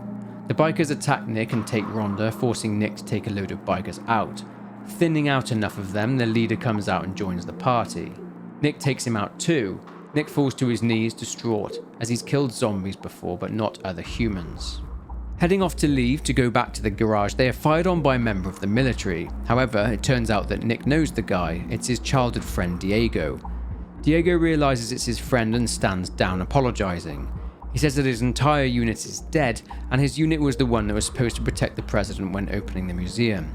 The bikers attack Nick and take Rhonda, forcing Nick to take a load of bikers out. Thinning out enough of them, their leader comes out and joins the party. Nick takes him out too. Nick falls to his knees, distraught, as he's killed zombies before, but not other humans. Heading off to leave to go back to the garage, they are fired on by a member of the military. However, it turns out that Nick knows the guy. It's his childhood friend Diego. Diego realizes it's his friend and stands down, apologizing. He says that his entire unit is dead, and his unit was the one that was supposed to protect the president when opening the museum.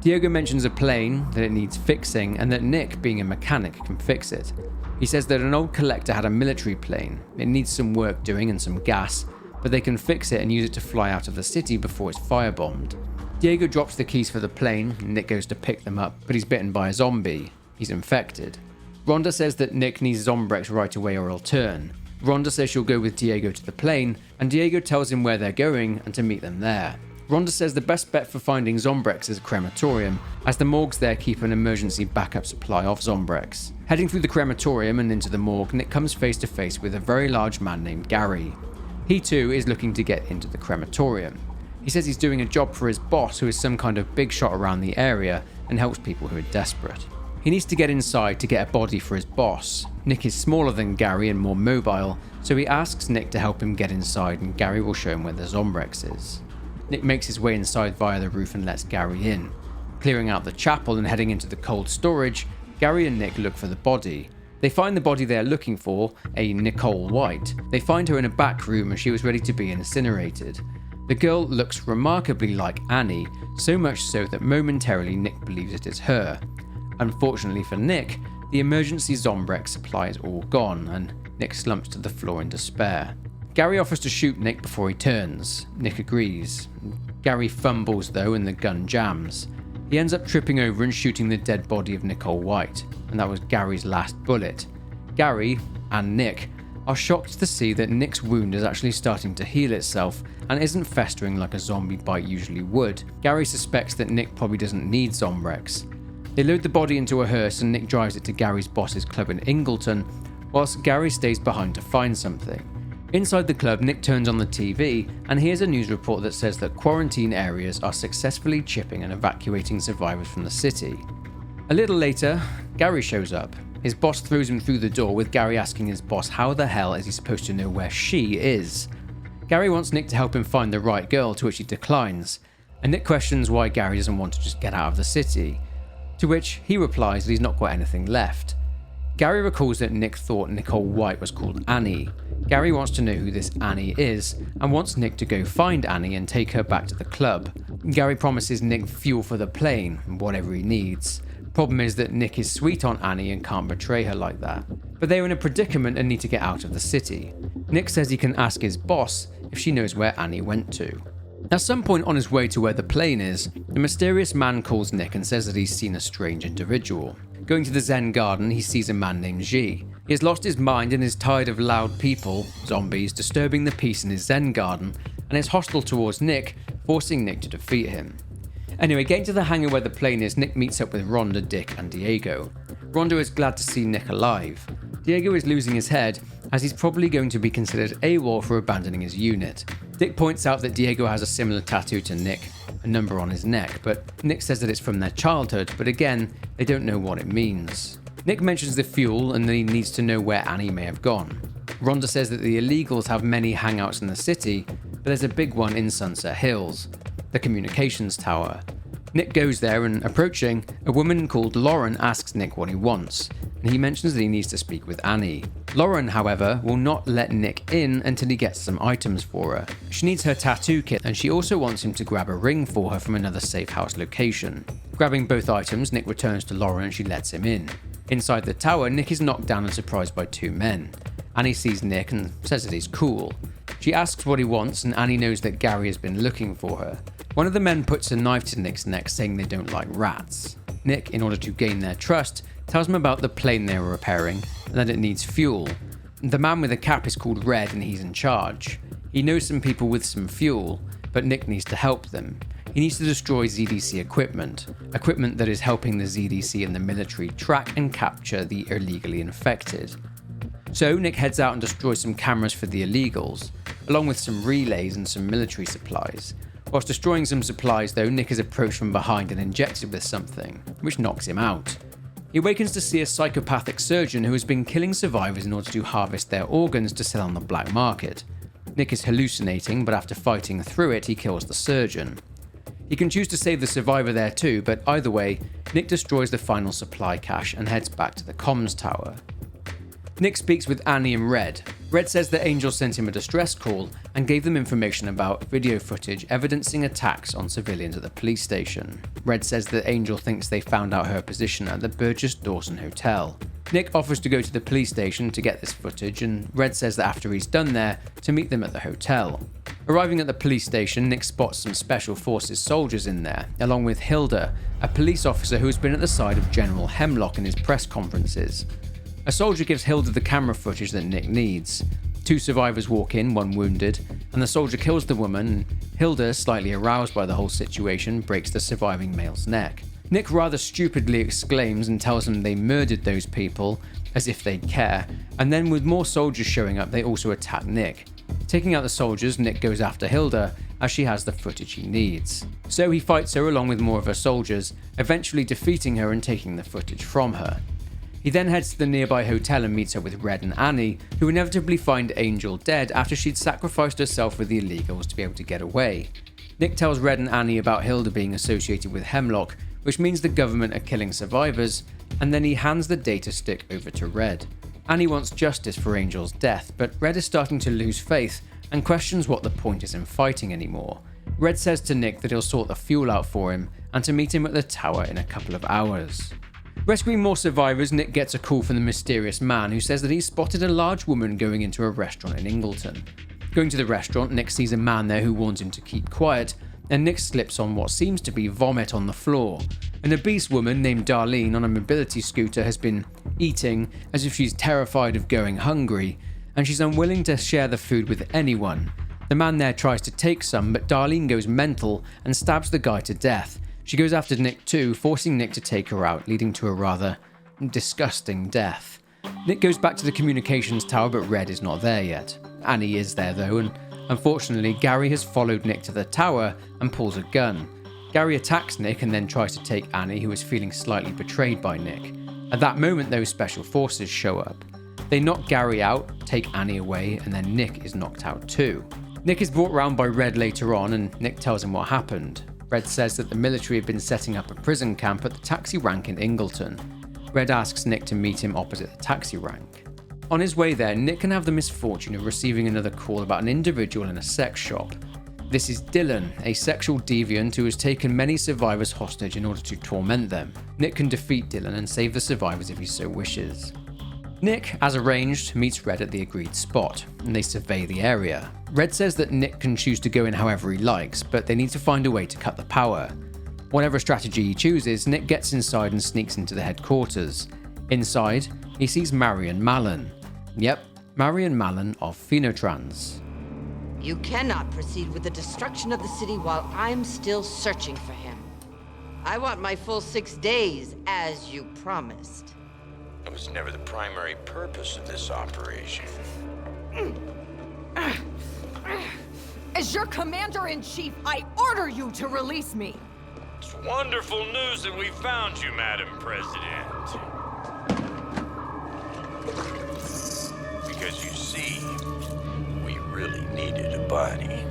Diego mentions a plane, that it needs fixing, and that Nick, being a mechanic, can fix it. He says that an old collector had a military plane. It needs some work doing and some gas, but they can fix it and use it to fly out of the city before it's firebombed. Diego drops the keys for the plane, and Nick goes to pick them up, but he's bitten by a zombie. He's infected. Rhonda says that Nick needs Zombrex right away or he'll turn. Rhonda says she'll go with Diego to the plane, and Diego tells him where they're going and to meet them there. Rhonda says the best bet for finding Zombrex is a crematorium, as the morgues there keep an emergency backup supply of Zombrex. Heading through the crematorium and into the morgue, Nick comes face to face with a very large man named Gary. He too is looking to get into the crematorium. He says he's doing a job for his boss, who is some kind of big shot around the area and helps people who are desperate. He needs to get inside to get a body for his boss. Nick is smaller than Gary and more mobile, so he asks Nick to help him get inside, and Gary will show him where the Zombrex is. Nick makes his way inside via the roof and lets Gary in. Clearing out the chapel and heading into the cold storage, Gary and Nick look for the body. They find the body they are looking for, a Nicole White. They find her in a back room and she was ready to be incinerated. The girl looks remarkably like Annie, so much so that momentarily Nick believes it is her. Unfortunately for Nick, the emergency Zombrex supply is all gone, and Nick slumps to the floor in despair. Gary offers to shoot Nick before he turns. Nick agrees. Gary fumbles though and the gun jams. He ends up tripping over and shooting the dead body of Nicole White, and that was Gary's last bullet. Gary, and Nick, are shocked to see that Nick's wound is actually starting to heal itself and isn't festering like a zombie bite usually would. Gary suspects that Nick probably doesn't need Zombrex. They load the body into a hearse and Nick drives it to Gary's boss's club in Ingleton, whilst Gary stays behind to find something. Inside the club, Nick turns on the TV and hears a news report that says that quarantine areas are successfully chipping and evacuating survivors from the city. A little later, Gary shows up. His boss throws him through the door, with Gary asking his boss how the hell is he supposed to know where she is. Gary wants Nick to help him find the right girl, to which he declines, and Nick questions why Gary doesn't want to just get out of the city, to which he replies that he's not got anything left. Gary recalls that Nick thought Nicole White was called Annie. Gary wants to know who this Annie is and wants Nick to go find Annie and take her back to the club. Gary promises Nick fuel for the plane and whatever he needs. Problem is that Nick is sweet on Annie and can't betray her like that. But they are in a predicament and need to get out of the city. Nick says he can ask his boss if she knows where Annie went to. At some point on his way to where the plane is, a mysterious man calls Nick and says that he's seen a strange individual. Going to the Zen garden, he sees a man named Ji. He has lost his mind and is tired of loud people, zombies, disturbing the peace in his Zen garden, and is hostile towards Nick, forcing Nick to defeat him. Anyway, getting to the hangar where the plane is, Nick meets up with Rhonda, Dick, and Diego. Rhonda is glad to see Nick alive. Diego is losing his head, as he's probably going to be considered AWOL for abandoning his unit. Dick points out that Diego has a similar tattoo to Nick, a number on his neck, but Nick says that it's from their childhood, but again, they don't know what it means. Nick mentions the fuel and that he needs to know where Annie may have gone. Rhonda says that the illegals have many hangouts in the city, but there's a big one in Sunset Hills, the communications tower. Nick goes there and, approaching, a woman called Lauren asks Nick what he wants, and he mentions that he needs to speak with Annie. Lauren, however, will not let Nick in until he gets some items for her. She needs her tattoo kit, and she also wants him to grab a ring for her from another safe house location. Grabbing both items, Nick returns to Lauren and she lets him in. Inside the tower, Nick is knocked down and surprised by two men. Annie sees Nick and says that he's cool. She asks what he wants, and Annie knows that Gary has been looking for her. One of the men puts a knife to Nick's neck, saying they don't like rats. Nick, in order to gain their trust, tells them about the plane they were repairing and that it needs fuel. The man with the cap is called Red and he's in charge. He knows some people with some fuel, but Nick needs to help them. He needs to destroy ZDC equipment that is helping the ZDC and the military track and capture the illegally infected. So Nick heads out and destroys some cameras for the illegals, along with some relays and some military supplies. Whilst destroying some supplies though, Nick is approached from behind and injected with something, which knocks him out. He awakens to see a psychopathic surgeon who has been killing survivors in order to harvest their organs to sell on the black market. Nick is hallucinating, but after fighting through it, he kills the surgeon. He can choose to save the survivor there too, but either way, Nick destroys the final supply cache and heads back to the comms tower. Nick speaks with Annie and Red. Red says that Angel sent him a distress call and gave them information about video footage evidencing attacks on civilians at the police station. Red says that Angel thinks they found out her position at the Burgess Dawson Hotel. Nick offers to go to the police station to get this footage, and Red says that after he's done there, to meet them at the hotel. Arriving at the police station, Nick spots some special forces soldiers in there, along with Hilda, a police officer who has been at the side of General Hemlock in his press conferences. A soldier gives Hilda the camera footage that Nick needs. Two survivors walk in, one wounded, and the soldier kills the woman. Hilda, slightly aroused by the whole situation, breaks the surviving male's neck. Nick rather stupidly exclaims and tells them they murdered those people, as if they'd care, and then with more soldiers showing up, they also attack Nick. Taking out the soldiers, Nick goes after Hilda, as she has the footage he needs. So he fights her along with more of her soldiers, eventually defeating her and taking the footage from her. He then heads to the nearby hotel and meets up with Red and Annie, who inevitably find Angel dead after she'd sacrificed herself with the illegals to be able to get away. Nick tells Red and Annie about Hilda being associated with Hemlock, which means the government are killing survivors, and then he hands the data stick over to Red. Annie wants justice for Angel's death, but Red is starting to lose faith and questions what the point is in fighting anymore. Red says to Nick that he'll sort the fuel out for him and to meet him at the tower in a couple of hours. Rescuing more survivors, Nick gets a call from the mysterious man who says that he's spotted a large woman going into a restaurant in Ingleton. Going to the restaurant, Nick sees a man there who warns him to keep quiet, and Nick slips on what seems to be vomit on the floor. An obese woman named Darlene on a mobility scooter has been eating as if she's terrified of going hungry, and she's unwilling to share the food with anyone. The man there tries to take some, but Darlene goes mental and stabs the guy to death. She goes after Nick too, forcing Nick to take her out, leading to a rather disgusting death. Nick goes back to the communications tower, but Red is not there yet. Annie is there though, and unfortunately Gary has followed Nick to the tower and pulls a gun. Gary attacks Nick and then tries to take Annie, who is feeling slightly betrayed by Nick. At that moment, those special forces show up. They knock Gary out, take Annie away, and then Nick is knocked out too. Nick is brought round by Red later on, and Nick tells him what happened. Red says that the military have been setting up a prison camp at the taxi rank in Ingleton. Red asks Nick to meet him opposite the taxi rank. On his way there, Nick can have the misfortune of receiving another call about an individual in a sex shop. This is Dylan, a sexual deviant who has taken many survivors hostage in order to torment them. Nick can defeat Dylan and save the survivors if he so wishes. Nick, as arranged, meets Red at the agreed spot, and they survey the area. Red says that Nick can choose to go in however he likes, but they need to find a way to cut the power. Whatever strategy he chooses, Nick gets inside and sneaks into the headquarters. Inside, he sees Marion Mallon. Yep, Marion Mallon of Phenotrans. You cannot proceed with the destruction of the city while I'm still searching for him. I want my full 6 days, as you promised. It was never the primary purpose of this operation. As your commander-in-chief, I order you to release me! It's wonderful news that we found you, Madam President. Because you see, we really needed a body.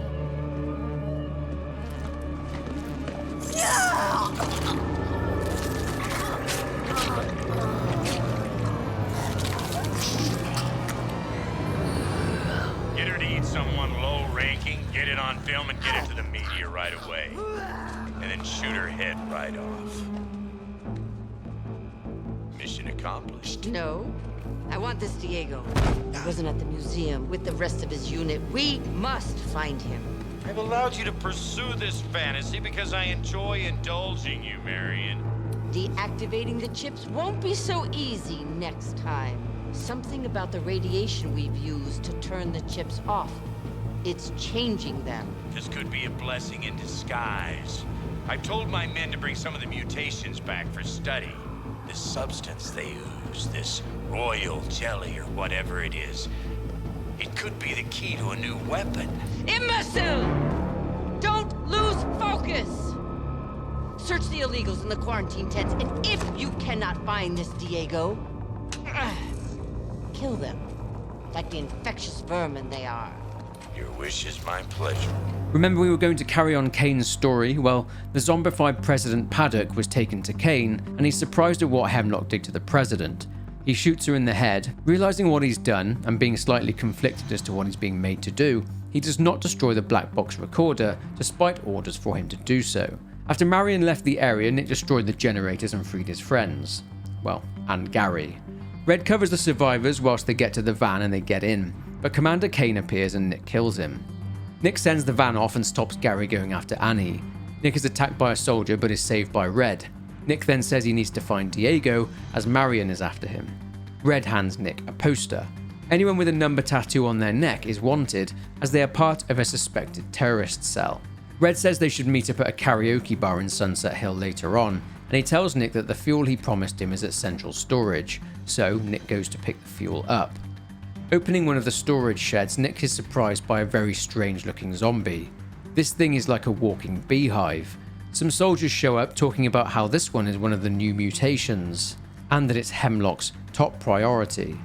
Get her to eat someone low-ranking, get it on film, and get it to the media right away. And then shoot her head right off. Mission accomplished. No. I want this Diego. He wasn't at the museum with the rest of his unit. We must find him. I've allowed you to pursue this fantasy because I enjoy indulging you, Marion. Deactivating the chips won't be so easy next time. Something about the radiation we've used to turn the chips off. It's changing them. This could be a blessing in disguise. I told my men to bring some of the mutations back for study. This substance they ooze, this royal jelly or whatever it is, it could be the key to a new weapon. Imbecile! Don't lose focus! Search the illegals in the quarantine tents, and if you cannot find this Diego, kill them, like the infectious vermin they are. Your wish is my pleasure. Remember we were going to carry on Kane's story? Well, the zombified President Paddock was taken to Kane, and he's surprised at what Hemlock did to the president. He shoots her in the head. Realizing what he's done, and being slightly conflicted as to what he's being made to do, he does not destroy the black box recorder, despite orders for him to do so. After Marion left the area, Nick destroyed the generators and freed his friends. Well, and Gary. Red covers the survivors whilst they get to the van and they get in, but Commander Kane appears and Nick kills him. Nick sends the van off and stops Gary going after Annie. Nick is attacked by a soldier but is saved by Red. Nick then says he needs to find Diego as Marion is after him. Red hands Nick a poster. Anyone with a number tattoo on their neck is wanted as they are part of a suspected terrorist cell. Red says they should meet up at a karaoke bar in Sunset Hill later on, and he tells Nick that the fuel he promised him is at central storage, so Nick goes to pick the fuel up. Opening one of the storage sheds, Nick is surprised by a very strange looking zombie. This thing is like a walking beehive. Some soldiers show up talking about how this one is one of the new mutations, and that it's Hemlock's top priority.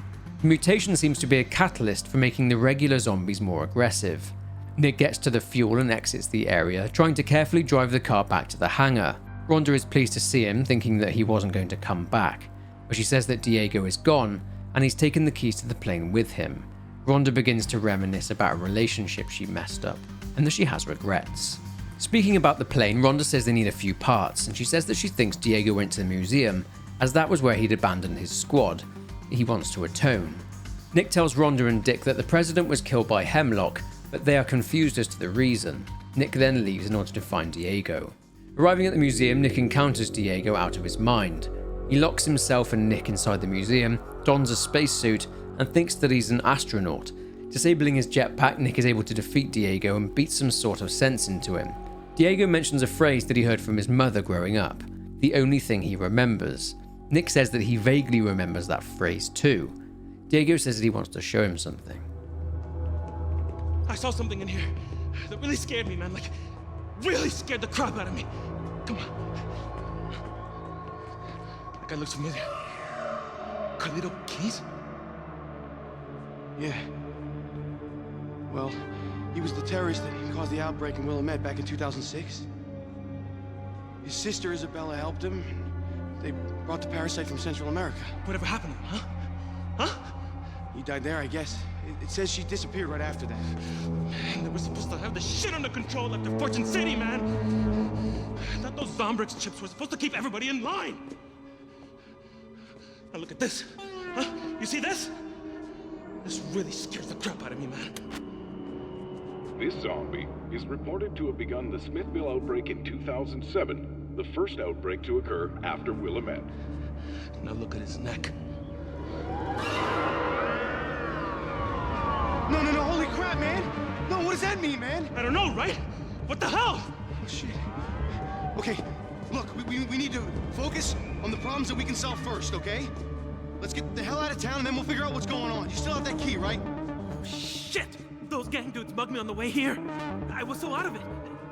The mutation seems to be a catalyst for making the regular zombies more aggressive. Nick gets to the fuel and exits the area, trying to carefully drive the car back to the hangar. Rhonda is pleased to see him, thinking that he wasn't going to come back, but she says that Diego is gone and he's taken the keys to the plane with him. Rhonda begins to reminisce about a relationship she messed up and that she has regrets. Speaking about the plane, Rhonda says they need a few parts, and she says that she thinks Diego went to the museum as that was where he'd abandoned his squad. He wants to atone. Nick tells Rhonda and Dick that the president was killed by Hemlock, but they are confused as to the reason. Nick then leaves in order to find Diego. Arriving at the museum, Nick encounters Diego out of his mind. He locks himself and Nick inside the museum, dons a spacesuit, and thinks that he's an astronaut. Disabling his jetpack, Nick is able to defeat Diego and beat some sort of sense into him. Diego mentions a phrase that he heard from his mother growing up, the only thing he remembers. Nick says that he vaguely remembers that phrase too. Diego says that he wants to show him something. I saw something in here that really scared me, man. Like, really scared the crap out of me. Come on. That guy looks familiar. Carlito Keys? Yeah. Well, he was the terrorist that caused the outbreak in Willamette back in 2006. His sister Isabella helped him. They brought the parasite from Central America. Whatever happened to him, huh? Huh? He died there, I guess. It says she disappeared right after that. Man, they were supposed to have this shit under control after Fortune City, man. I thought those Zombrex chips were supposed to keep everybody in line. Now look at this. Huh? You see this? This really scares the crap out of me, man. This zombie is reported to have begun the Smithville outbreak in 2007, the first outbreak to occur after Willamette. Now look at his neck. No, holy crap, man! No, what does that mean, man? I don't know, right? What the hell? Oh, shit. Okay, look, we need to focus on the problems that we can solve first, okay? Let's get the hell out of town and then we'll figure out what's going on. You still have that key, right? Oh, shit! Those gang dudes mugged me on the way here. I was so out of it.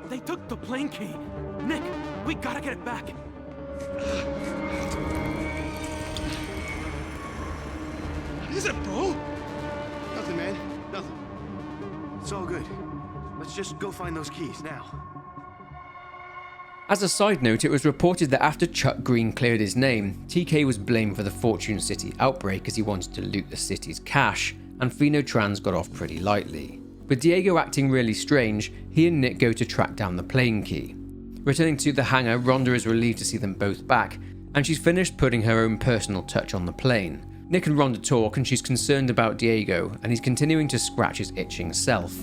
They took the plane key. Nick, we gotta get it back. What is it, bro? Nothing, man. Nothing. It's all good. Let's just go find those keys now. As a side note, it was reported that after Chuck Green cleared his name, TK was blamed for the Fortune City outbreak as he wanted to loot the city's cash, and Phenotrans got off pretty lightly. With Diego acting really strange, he and Nick go to track down the plane key. Returning to the hangar, Rhonda is relieved to see them both back, and she's finished putting her own personal touch on the plane. Nick and Rhonda talk and she's concerned about Diego, and he's continuing to scratch his itching self.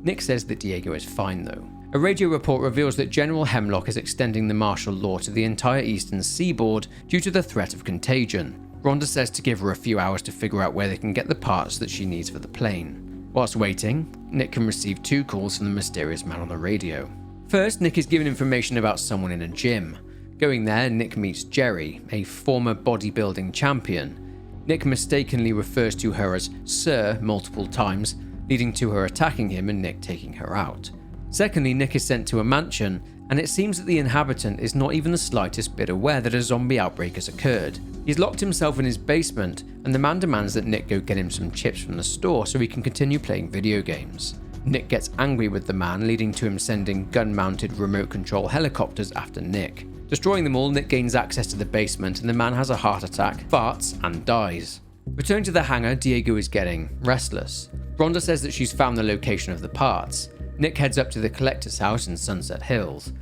Nick says that Diego is fine though. A radio report reveals that General Hemlock is extending the martial law to the entire eastern seaboard due to the threat of contagion. Rhonda says to give her a few hours to figure out where they can get the parts that she needs for the plane. Whilst waiting, Nick can receive 2 calls from the mysterious man on the radio. First, Nick is given information about someone in a gym. Going there, Nick meets Jerry, a former bodybuilding champion. Nick mistakenly refers to her as Sir multiple times, leading to her attacking him and Nick taking her out. Secondly, Nick is sent to a mansion, and it seems that the inhabitant is not even the slightest bit aware that a zombie outbreak has occurred. He's locked himself in his basement, and the man demands that Nick go get him some chips from the store so he can continue playing video games. Nick gets angry with the man, leading to him sending gun-mounted remote control helicopters after Nick. Destroying them all, Nick gains access to the basement and the man has a heart attack, farts, and dies. Returning to the hangar, Diego is getting restless. Rhonda says that she's found the location of the parts. Nick heads up to the collector's house in Sunset Hills.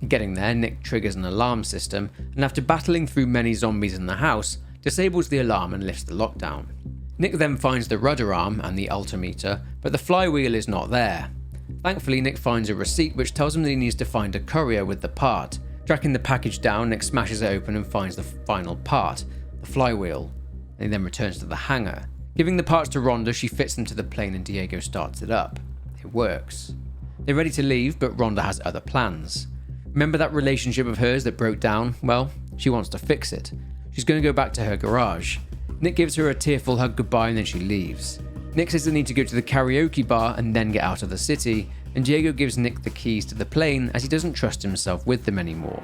Getting there, Nick triggers an alarm system, and after battling through many zombies in the house, disables the alarm and lifts the lockdown. Nick then finds the rudder arm and the altimeter, but the flywheel is not there. Thankfully, Nick finds a receipt which tells him that he needs to find a courier with the part. Tracking the package down, Nick smashes it open and finds the final part, the flywheel. He then returns to the hangar. Giving the parts to Rhonda, she fits them to the plane and Diego starts it up. It works. They're ready to leave, but Rhonda has other plans. Remember that relationship of hers that broke down? Well, she wants to fix it. She's going to go back to her garage. Nick gives her a tearful hug goodbye and then she leaves. Nick says they need to go to the karaoke bar and then get out of the city, and Diego gives Nick the keys to the plane as he doesn't trust himself with them anymore.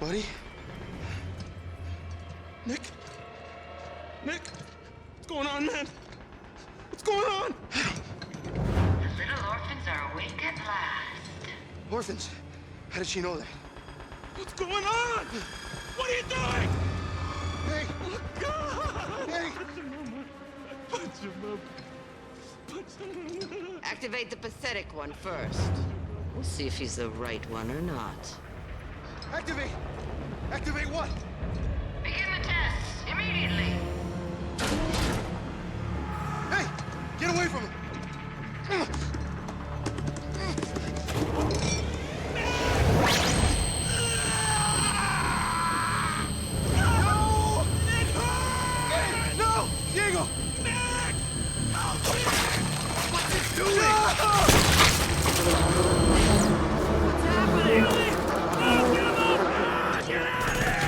Buddy? Nick? Nick? What's going on, man? What's going on? The little orphans are awake at last. Orphans? How did she know that? What's going on? What are you doing? Hey! Oh, God! Hey! Punch him up. Punch him up. Activate the pathetic one first. We'll see if he's the right one or not. Activate! Activate what? Begin the tests immediately. Hey! Get away from him! No! Hey, no! Diego! What's he doing? What's happening? Oh, get him off! Get out of here!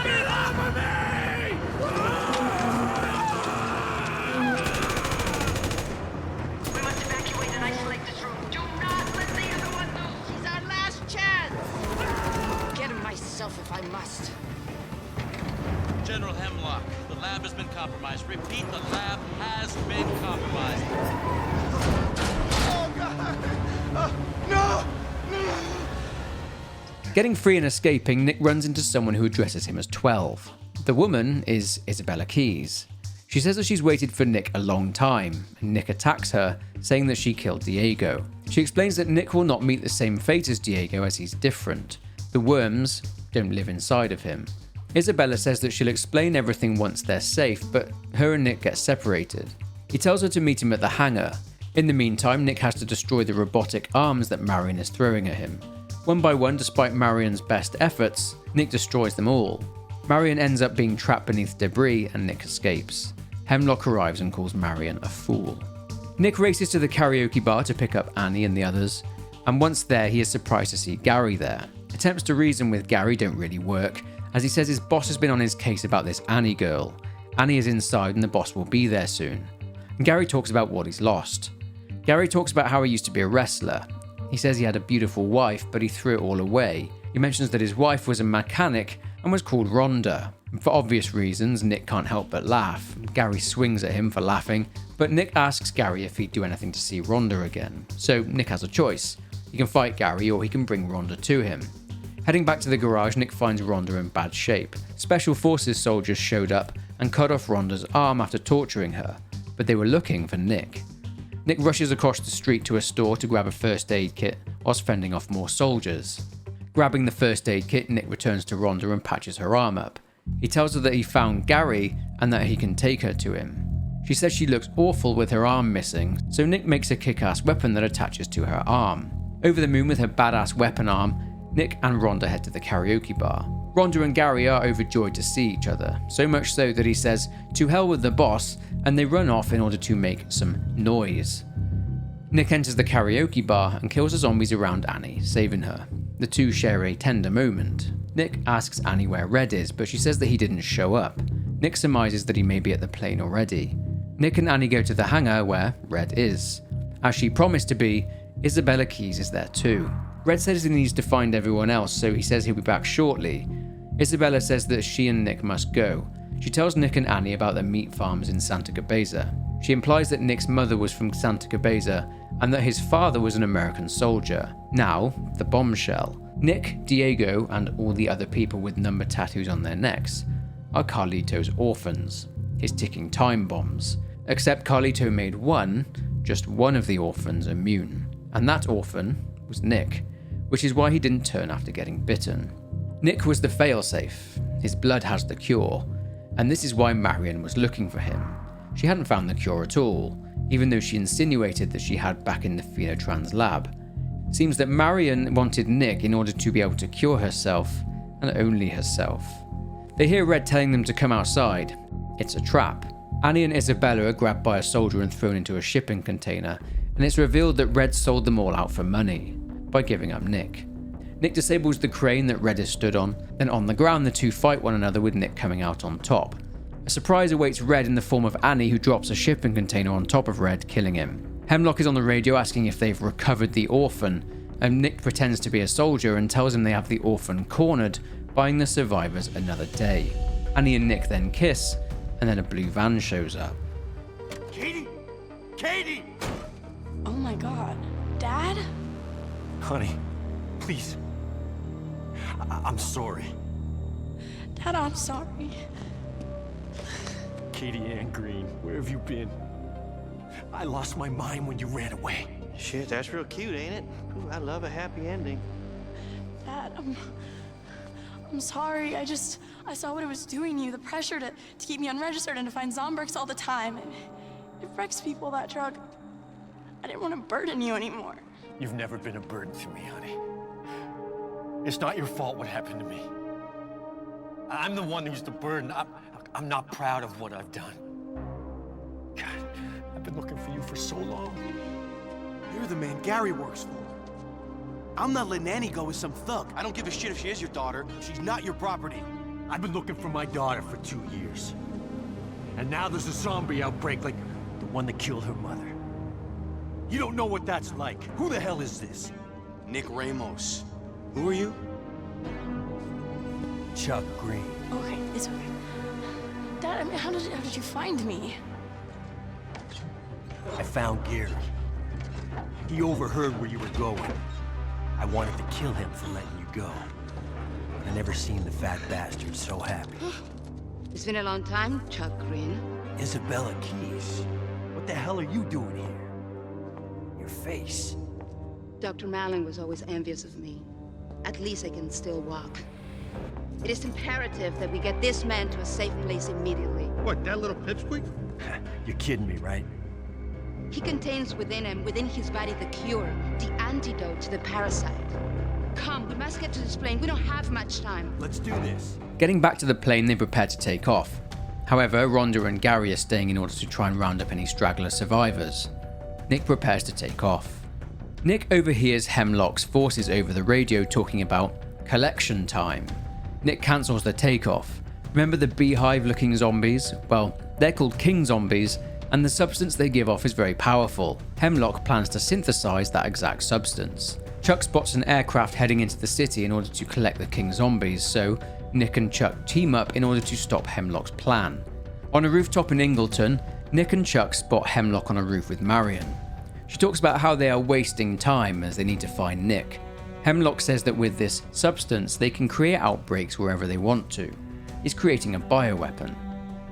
Get off of me! We must evacuate and isolate this room. Do not let the other one loose. He's our last chance! Get him myself if I must. General Hemlock, the lab has been compromised. Repeat, the lab has been compromised. Oh, God! No! Getting free and escaping, Nick runs into someone who addresses him as 12. The woman is Isabella Keyes. She says that she's waited for Nick a long time, and Nick attacks her, saying that she killed Diego. She explains that Nick will not meet the same fate as Diego as he's different. The worms don't live inside of him. Isabella says that she'll explain everything once they're safe, but her and Nick get separated. He tells her to meet him at the hangar. In the meantime, Nick has to destroy the robotic arms that Marion is throwing at him. One by one, despite Marion's best efforts, Nick destroys them all. Marion ends up being trapped beneath debris and Nick escapes. Hemlock arrives and calls Marion a fool. Nick races to the karaoke bar to pick up Annie and the others, and once there he is surprised to see Gary there. Attempts to reason with Gary don't really work, as he says his boss has been on his case about this Annie girl. Annie is inside and the boss will be there soon. And Gary talks about what he's lost. Gary talks about how he used to be a wrestler. He says he had a beautiful wife, but he threw it all away. He mentions that his wife was a mechanic and was called Rhonda. For obvious reasons, Nick can't help but laugh. Gary swings at him for laughing, but Nick asks Gary if he'd do anything to see Rhonda again. So Nick has a choice. He can fight Gary or he can bring Rhonda to him. Heading back to the garage, Nick finds Rhonda in bad shape. Special Forces soldiers showed up and cut off Rhonda's arm after torturing her, but they were looking for Nick. Nick rushes across the street to a store to grab a first aid kit whilst fending off more soldiers. Grabbing the first aid kit, Nick returns to Rhonda and patches her arm up. He tells her that he found Gary and that he can take her to him. She says she looks awful with her arm missing, so Nick makes a kick-ass weapon that attaches to her arm. Over the moon with her badass weapon arm, Nick and Rhonda head to the karaoke bar. Rhonda and Gary are overjoyed to see each other, so much so that he says, "To hell with the boss," and they run off in order to make some noise. Nick enters the karaoke bar and kills the zombies around Annie, saving her. The two share a tender moment. Nick asks Annie where Red is, but she says that he didn't show up. Nick surmises that he may be at the plane already. Nick and Annie go to the hangar where Red is. As she promised to be, Isabella Keyes is there too. Red says he needs to find everyone else, so he says he'll be back shortly. Isabella says that she and Nick must go. She tells Nick and Annie about their meat farms in Santa Cabeza. She implies that Nick's mother was from Santa Cabeza and that his father was an American soldier. Now, the bombshell. Nick, Diego, and all the other people with number tattoos on their necks are Carlito's orphans, his ticking time bombs. Except Carlito made just one of the orphans immune. And that orphan was Nick, which is why he didn't turn after getting bitten. Nick was the failsafe. His blood has the cure. And this is why Marion was looking for him. She hadn't found the cure at all, even though she insinuated that she had back in the Phenotrans lab. Seems that Marion wanted Nick in order to be able to cure herself, and only herself. They hear Red telling them to come outside. It's a trap. Annie and Isabella are grabbed by a soldier and thrown into a shipping container, and it's revealed that Red sold them all out for money by giving up Nick. Nick disables the crane that Red is stood on, then on the ground the two fight one another with Nick coming out on top. A surprise awaits Red in the form of Annie, who drops a shipping container on top of Red, killing him. Hemlock is on the radio asking if they've recovered the orphan, and Nick pretends to be a soldier and tells him they have the orphan cornered, buying the survivors another day. Annie and Nick then kiss, and then a blue van shows up. Katie! Katie! Oh my god. Dad? Honey, please. I'm sorry. Dad, I'm sorry. Katie Ann Green, where have you been? I lost my mind when you ran away. Shit, that's real cute, ain't it? Ooh, I love a happy ending. Dad, I'm sorry. I saw what it was doing to you. The pressure to keep me unregistered and to find Zombricks all the time. It wrecks people, that drug. I didn't want to burden you anymore. You've never been a burden to me, honey. It's not your fault what happened to me. I'm the one who's the burden. I'm not proud of what I've done. God, I've been looking for you for so long. You're the man Gary works for. I'm not letting Annie go with some thug. I don't give a shit if she is your daughter. She's not your property. I've been looking for my daughter for 2 years. And now there's a zombie outbreak like the one that killed her mother. You don't know what that's like. Who the hell is this? Nick Ramos. Who are you? Chuck Green. Okay, it's okay. Dad, I mean, how did you find me? I found Gary. He overheard where you were going. I wanted to kill him for letting you go. But I never seen the fat bastard so happy. It's been a long time, Chuck Green. Isabella Keys, what the hell are you doing here? Your face. Dr. Malin was always envious of me. At least I can still walk. It is imperative that we get this man to a safe place immediately. What, that little pipsqueak? You're kidding me, right? He contains within him, within his body, the cure, the antidote to the parasite. Come, we must get to this plane. We don't have much time. Let's do this. Getting back to the plane, they prepare to take off. However, Rhonda and Gary are staying in order to try and round up any straggler survivors. Nick prepares to take off. Nick overhears Hemlock's forces over the radio talking about collection time. Nick cancels the takeoff. Remember the beehive-looking zombies? Well, they're called king zombies, and the substance they give off is very powerful. Hemlock plans to synthesize that exact substance. Chuck spots an aircraft heading into the city in order to collect the king zombies, so Nick and Chuck team up in order to stop Hemlock's plan. On a rooftop in Ingleton, Nick and Chuck spot Hemlock on a roof with Marion. She talks about how they are wasting time as they need to find Nick. Hemlock says that with this substance, they can create outbreaks wherever they want to. He's creating a bioweapon.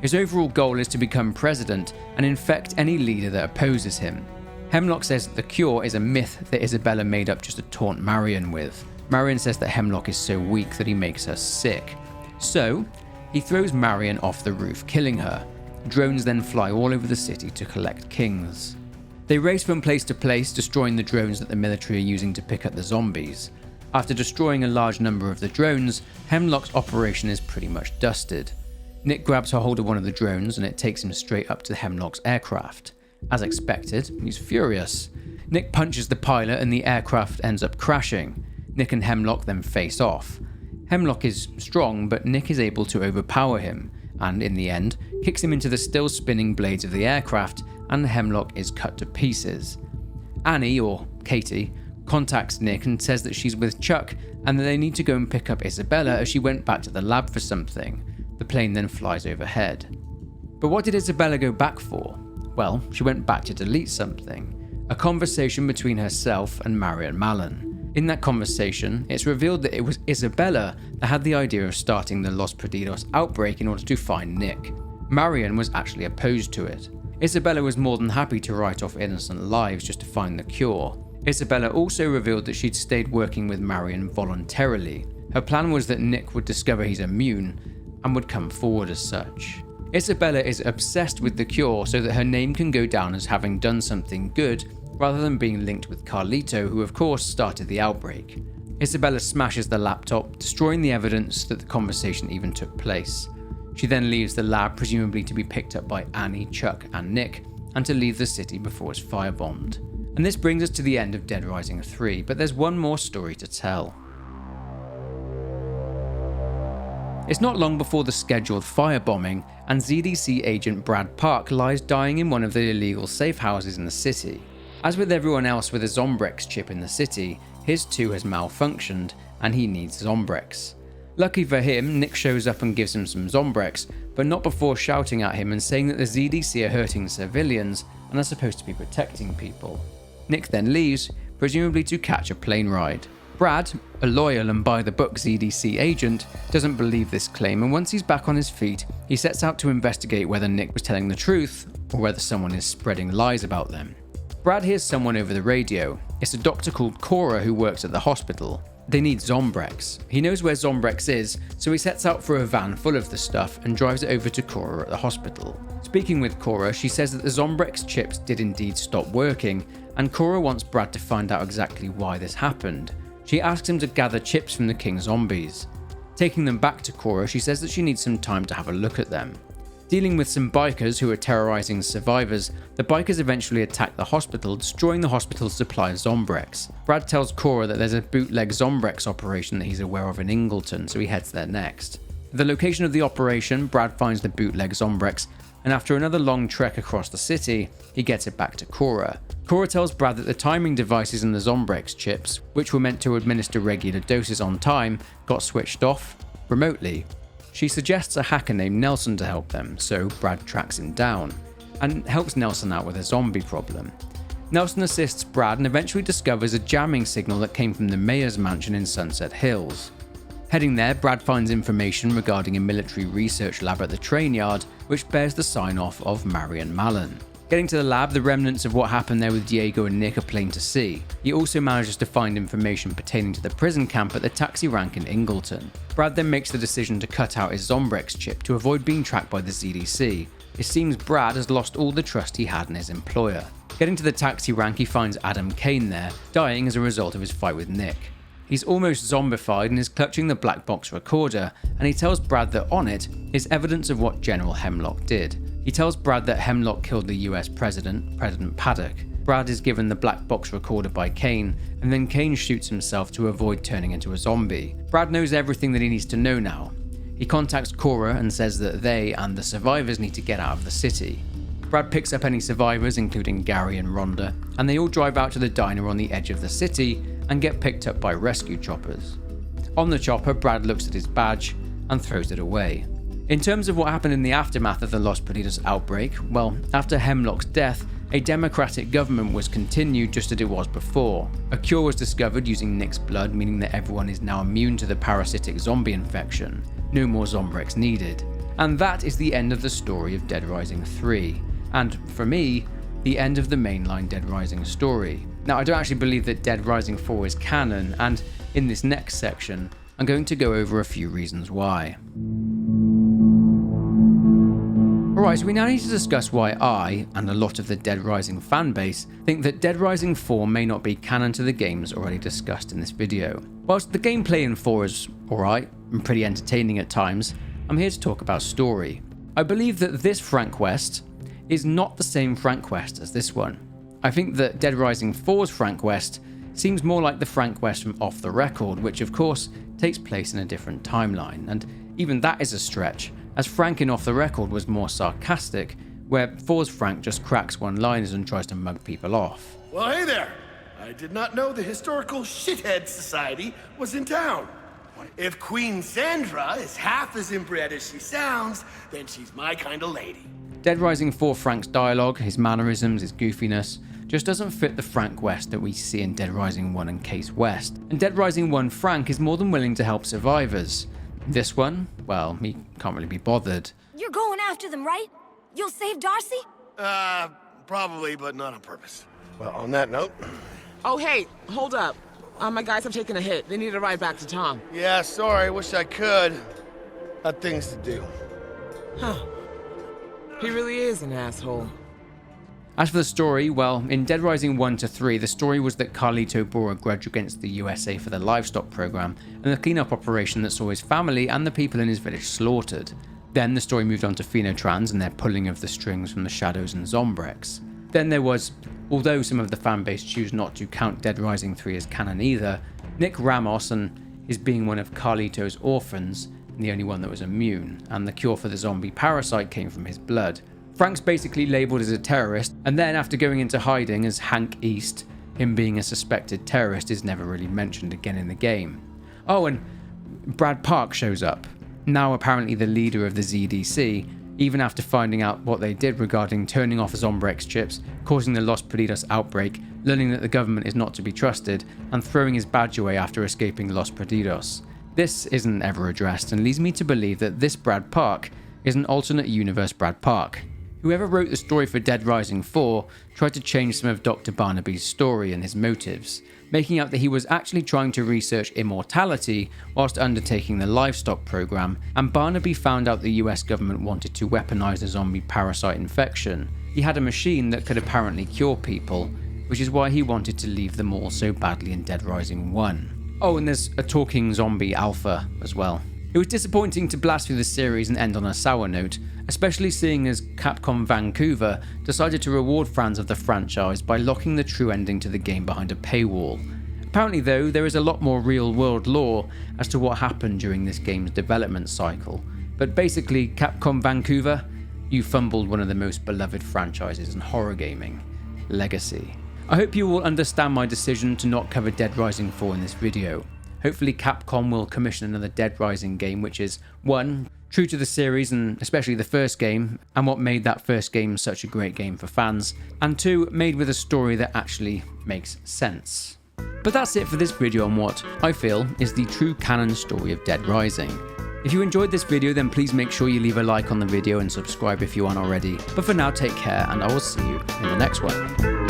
His overall goal is to become president and infect any leader that opposes him. Hemlock says that the cure is a myth that Isabella made up just to taunt Marion with. Marion says that Hemlock is so weak that he makes her sick. So, he throws Marion off the roof, killing her. Drones then fly all over the city to collect kings. They race from place to place, destroying the drones that the military are using to pick up the zombies. After destroying a large number of the drones, Hemlock's operation is pretty much dusted. Nick grabs a hold of one of the drones and it takes him straight up to Hemlock's aircraft. As expected, he's furious. Nick punches the pilot and the aircraft ends up crashing. Nick and Hemlock then face off. Hemlock is strong, but Nick is able to overpower him, and in the end, kicks him into the still spinning blades of the aircraft, and Hemlock is cut to pieces. Annie, or Katie, contacts Nick and says that she's with Chuck and that they need to go and pick up Isabella as she went back to the lab for something. The plane then flies overhead. But what did Isabella go back for? Well, she went back to delete something. A conversation between herself and Marion Malin. In that conversation, it's revealed that it was Isabella that had the idea of starting the Los Perdidos outbreak in order to find Nick. Marion was actually opposed to it. Isabella was more than happy to write off innocent lives just to find the cure. Isabella also revealed that she'd stayed working with Marion voluntarily. Her plan was that Nick would discover he's immune and would come forward as such. Isabella is obsessed with the cure so that her name can go down as having done something good rather than being linked with Carlito, who of course started the outbreak. Isabella smashes the laptop, destroying the evidence that the conversation even took place. She then leaves the lab, presumably to be picked up by Annie, Chuck and Nick, and to leave the city before it's firebombed. And this brings us to the end of Dead Rising 3, but there's one more story to tell. It's not long before the scheduled firebombing, and ZDC agent Brad Park lies dying in one of the illegal safe houses in the city. As with everyone else with a Zombrex chip in the city, his too has malfunctioned and he needs Zombrex. Lucky for him, Nick shows up and gives him some Zombrex, but not before shouting at him and saying that the ZDC are hurting civilians and are supposed to be protecting people. Nick then leaves, presumably to catch a plane ride. Brad, a loyal and by-the-book ZDC agent, doesn't believe this claim, and once he's back on his feet, he sets out to investigate whether Nick was telling the truth or whether someone is spreading lies about them. Brad hears someone over the radio. It's a doctor called Cora who works at the hospital. They need Zombrex. He knows where Zombrex is, so he sets out for a van full of the stuff and drives it over to Cora at the hospital. Speaking with Cora, she says that the Zombrex chips did indeed stop working, and Cora wants Brad to find out exactly why this happened. She asks him to gather chips from the King zombies. Taking them back to Cora, she says that she needs some time to have a look at them. Dealing with some bikers who are terrorizing survivors, the bikers eventually attack the hospital, destroying the hospital's supply of Zombrex. Brad tells Cora that there's a bootleg Zombrex operation that he's aware of in Ingleton, so he heads there next. At the location of the operation, Brad finds the bootleg Zombrex, and after another long trek across the city, he gets it back to Cora. Cora tells Brad that the timing devices in the Zombrex chips, which were meant to administer regular doses on time, got switched off remotely. She suggests a hacker named Nelson to help them, so Brad tracks him down, and helps Nelson out with a zombie problem. Nelson assists Brad and eventually discovers a jamming signal that came from the mayor's mansion in Sunset Hills. Heading there, Brad finds information regarding a military research lab at the train yard, which bears the sign-off of Marion Mallon. Getting to the lab, the remnants of what happened there with Diego and Nick are plain to see. He also manages to find information pertaining to the prison camp at the taxi rank in Ingleton. Brad then makes the decision to cut out his Zombrex chip to avoid being tracked by the ZDC. It seems Brad has lost all the trust he had in his employer. Getting to the taxi rank, he finds Adam Kane there, dying as a result of his fight with Nick. He's almost zombified and is clutching the black box recorder, and he tells Brad that on it is evidence of what General Hemlock did. He tells Brad that Hemlock killed the US President Paddock. Brad is given the black box recorder by Kane, and then Kane shoots himself to avoid turning into a zombie. Brad knows everything that he needs to know now. He contacts Cora and says that they and the survivors need to get out of the city. Brad picks up any survivors, including Gary and Rhonda, and they all drive out to the diner on the edge of the city and get picked up by rescue choppers. On the chopper, Brad looks at his badge and throws it away. In terms of what happened in the aftermath of the Los Perdidos outbreak, well, after Hemlock's death, a democratic government was continued just as it was before. A cure was discovered using Nick's blood, meaning that everyone is now immune to the parasitic zombie infection. No more Zombrex needed. And that is the end of the story of Dead Rising 3. And, for me, the end of the mainline Dead Rising story. Now, I don't actually believe that Dead Rising 4 is canon, and in this next section, I'm going to go over a few reasons why. Alright, so we now need to discuss why I, and a lot of the Dead Rising fanbase, think that Dead Rising 4 may not be canon to the games already discussed in this video. Whilst the gameplay in 4 is alright, and pretty entertaining at times, I'm here to talk about story. I believe that this Frank West is not the same Frank West as this one. I think that Dead Rising 4's Frank West seems more like the Frank West from Off the Record, which of course takes place in a different timeline, and even that is a stretch, as Frank in Off the Record was more sarcastic, where 4's Frank just cracks one-liners and tries to mug people off. Well, hey there! I did not know the Historical Shithead Society was in town. If Queen Sandra is half as inbred as she sounds, then she's my kind of lady. Dead Rising 4 Frank's dialogue, his mannerisms, his goofiness, just doesn't fit the Frank West that we see in Dead Rising 1 and Case West. And Dead Rising 1 Frank is more than willing to help survivors. This one, well, he can't really be bothered. You're going after them, right? You'll save Darcy? Probably, but not on purpose. Well, on that note... Oh, hey, hold up. My guys have taken a hit. They need a ride back to Tom. Yeah, sorry, wish I could. Got things to do. Huh. He really is an asshole. As for the story, well, in Dead Rising 1 to 3, the story was that Carlito bore a grudge against the USA for the livestock program and the cleanup operation that saw his family and the people in his village slaughtered. Then the story moved on to Phenotrans and their pulling of the strings from the Shadows and Zombrex. Then there was, although some of the fanbase choose not to count Dead Rising 3 as canon either, Nick Ramos and his being one of Carlito's orphans, and the only one that was immune, and the cure for the zombie parasite came from his blood. Frank's basically labelled as a terrorist, and then after going into hiding as Hank East, him being a suspected terrorist is never really mentioned again in the game. Oh, and Brad Park shows up, now apparently the leader of the ZDC, even after finding out what they did regarding turning off Zombrex chips, causing the Los Perdidos outbreak, learning that the government is not to be trusted, and throwing his badge away after escaping Los Perdidos. This isn't ever addressed and leads me to believe that this Brad Park is an alternate universe Brad Park. Whoever wrote the story for Dead Rising 4 tried to change some of Dr. Barnaby's story and his motives, making out that he was actually trying to research immortality whilst undertaking the livestock program, and Barnaby found out the US government wanted to weaponize the zombie parasite infection. He had a machine that could apparently cure people, which is why he wanted to leave them all so badly in Dead Rising 1. Oh, and there's a talking zombie alpha as well. It was disappointing to blast through the series and end on a sour note, especially seeing as Capcom Vancouver decided to reward fans of the franchise by locking the true ending to the game behind a paywall. Apparently though, there is a lot more real world lore as to what happened during this game's development cycle, but basically Capcom Vancouver, you fumbled one of the most beloved franchises in horror gaming, Legacy. I hope you will understand my decision to not cover Dead Rising 4 in this video. Hopefully Capcom will commission another Dead Rising game which is, 1, true to the series and especially the first game, and what made that first game such a great game for fans, and 2, made with a story that actually makes sense. But that's it for this video on what I feel is the true canon story of Dead Rising. If you enjoyed this video then please make sure you leave a like on the video and subscribe if you aren't already. But for now, take care and I will see you in the next one.